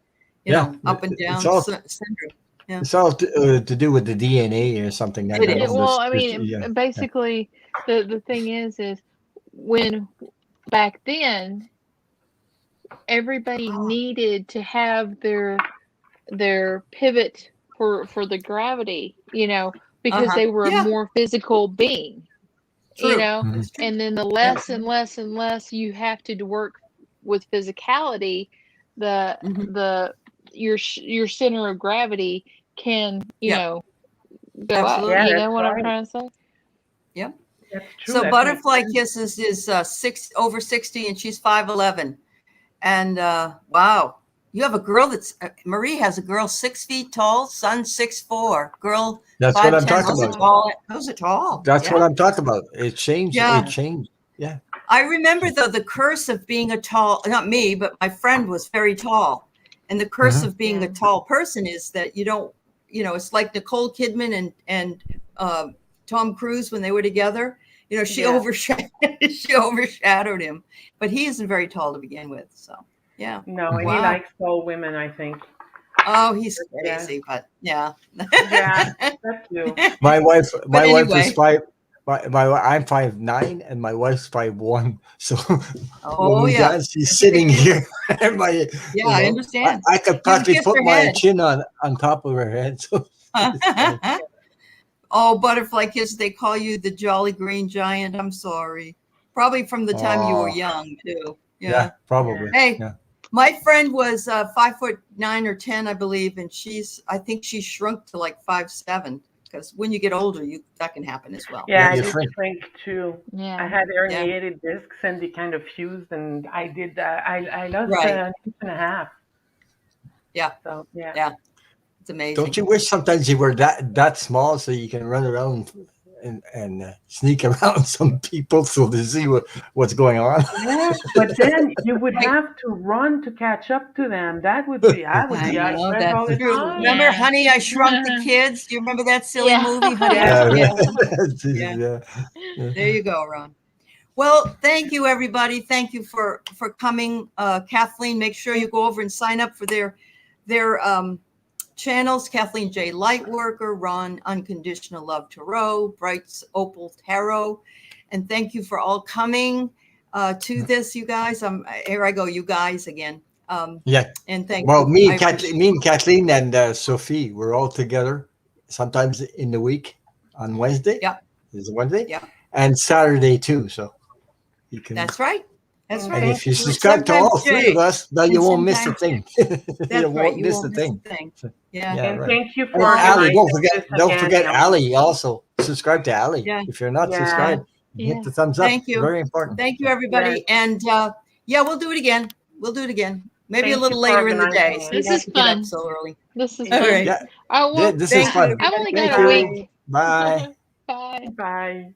Speaker 1: up and down syndrome. Yeah.
Speaker 3: It's all to do with the DNA or something. That
Speaker 1: It is.
Speaker 2: Well, I mean, basically, the thing is when back then everybody needed to have their pivot for the gravity, because they were a more physical being,
Speaker 1: True.
Speaker 2: and then the less and less and less you have to work with physicality, your center of gravity can, go
Speaker 1: Absolutely.
Speaker 2: up.
Speaker 4: Yeah,
Speaker 2: You
Speaker 4: that's
Speaker 2: know what I'm
Speaker 4: right.
Speaker 2: trying to say?
Speaker 1: Yep.
Speaker 4: That's true.
Speaker 1: So
Speaker 4: that
Speaker 1: Butterfly
Speaker 4: makes sense.
Speaker 1: Kisses is over 60 and she's 5'11". And wow, you have a girl that's Marie has a girl 6 feet tall, son 6'4", girl
Speaker 3: That's what I'm
Speaker 1: 5'10".
Speaker 3: talking
Speaker 1: Those are
Speaker 3: about.
Speaker 1: tall. Those are tall.
Speaker 3: That's what I'm talking about. It changed.
Speaker 1: Yeah.
Speaker 3: It changed. Yeah.
Speaker 1: I remember though the curse of being a tall, not me, but my friend was very tall. And the curse of being a tall person is that you don't, it's like Nicole Kidman and Tom Cruise when they were together. She overshadowed him, but he isn't very tall to begin with. So, yeah.
Speaker 4: No, and he likes tall women, I think.
Speaker 1: Oh, he's crazy, but yeah.
Speaker 4: Yeah, that's you.
Speaker 3: My wife is
Speaker 1: anyway.
Speaker 3: I'm 5'9" and my wife's 5'1". So when we
Speaker 1: yeah.
Speaker 3: dance, she's sitting here. And
Speaker 1: I understand.
Speaker 3: I could practically put my chin on top of her head. So
Speaker 1: oh, Butterfly Kiss, they call you the Jolly Green Giant. I'm sorry. Probably from the time you were young, too.
Speaker 3: Yeah, probably.
Speaker 1: Hey, my friend was 5'9" or 10, I believe, and I think she shrunk to like 5'7", because when you get older, that can happen as well.
Speaker 4: Yeah, I did shrink too.
Speaker 2: Yeah.
Speaker 4: I had herniated discs and they kind of fused, and I did. I lost an inch and a half.
Speaker 1: Yeah.
Speaker 4: So yeah.
Speaker 1: Yeah. It's amazing.
Speaker 3: Don't you wish sometimes you were that small so you can run around and sneak around some people so they see what's going on?
Speaker 4: Yeah, but then you would have to run to catch up to them. I would be out of breath all the time.
Speaker 1: Remember, Honey, I Shrunk the Kids? Do you remember that silly movie, Honey?
Speaker 3: Yeah.
Speaker 1: There you go, Ron. Well, thank you, everybody. Thank you for coming. Kathleen, make sure you go over and sign up for their channels. Kathleen J. Lightworker, Ron Unconditional Love Tarot, Bright's Opal Tarot. And thank you for all coming to this, you guys. Here I go, you guys again. And thank you.
Speaker 3: Me and Kathleen and Sophie, we're all together sometimes in the week on Wednesday.
Speaker 1: Yeah.
Speaker 3: It's Wednesday.
Speaker 1: Yeah.
Speaker 3: And Saturday too. So you can.
Speaker 1: That's right. That's right.
Speaker 3: And if you subscribe to all three of us, then you won't miss a thing.
Speaker 1: You won't miss a thing. Yeah.
Speaker 4: And thank you for
Speaker 3: Ali. Don't forget Ali also. Subscribe to Ali.
Speaker 1: Yeah.
Speaker 3: If you're not subscribed, hit the thumbs up.
Speaker 1: Thank you.
Speaker 3: Very important.
Speaker 1: Thank you, everybody. And we'll do it again. Maybe a little later in the day. So
Speaker 2: this is fun.
Speaker 1: So early.
Speaker 2: This is fun.
Speaker 1: Right.
Speaker 3: Yeah. This is fun.
Speaker 2: I've only got a week.
Speaker 3: Bye.
Speaker 2: Bye.
Speaker 4: Bye.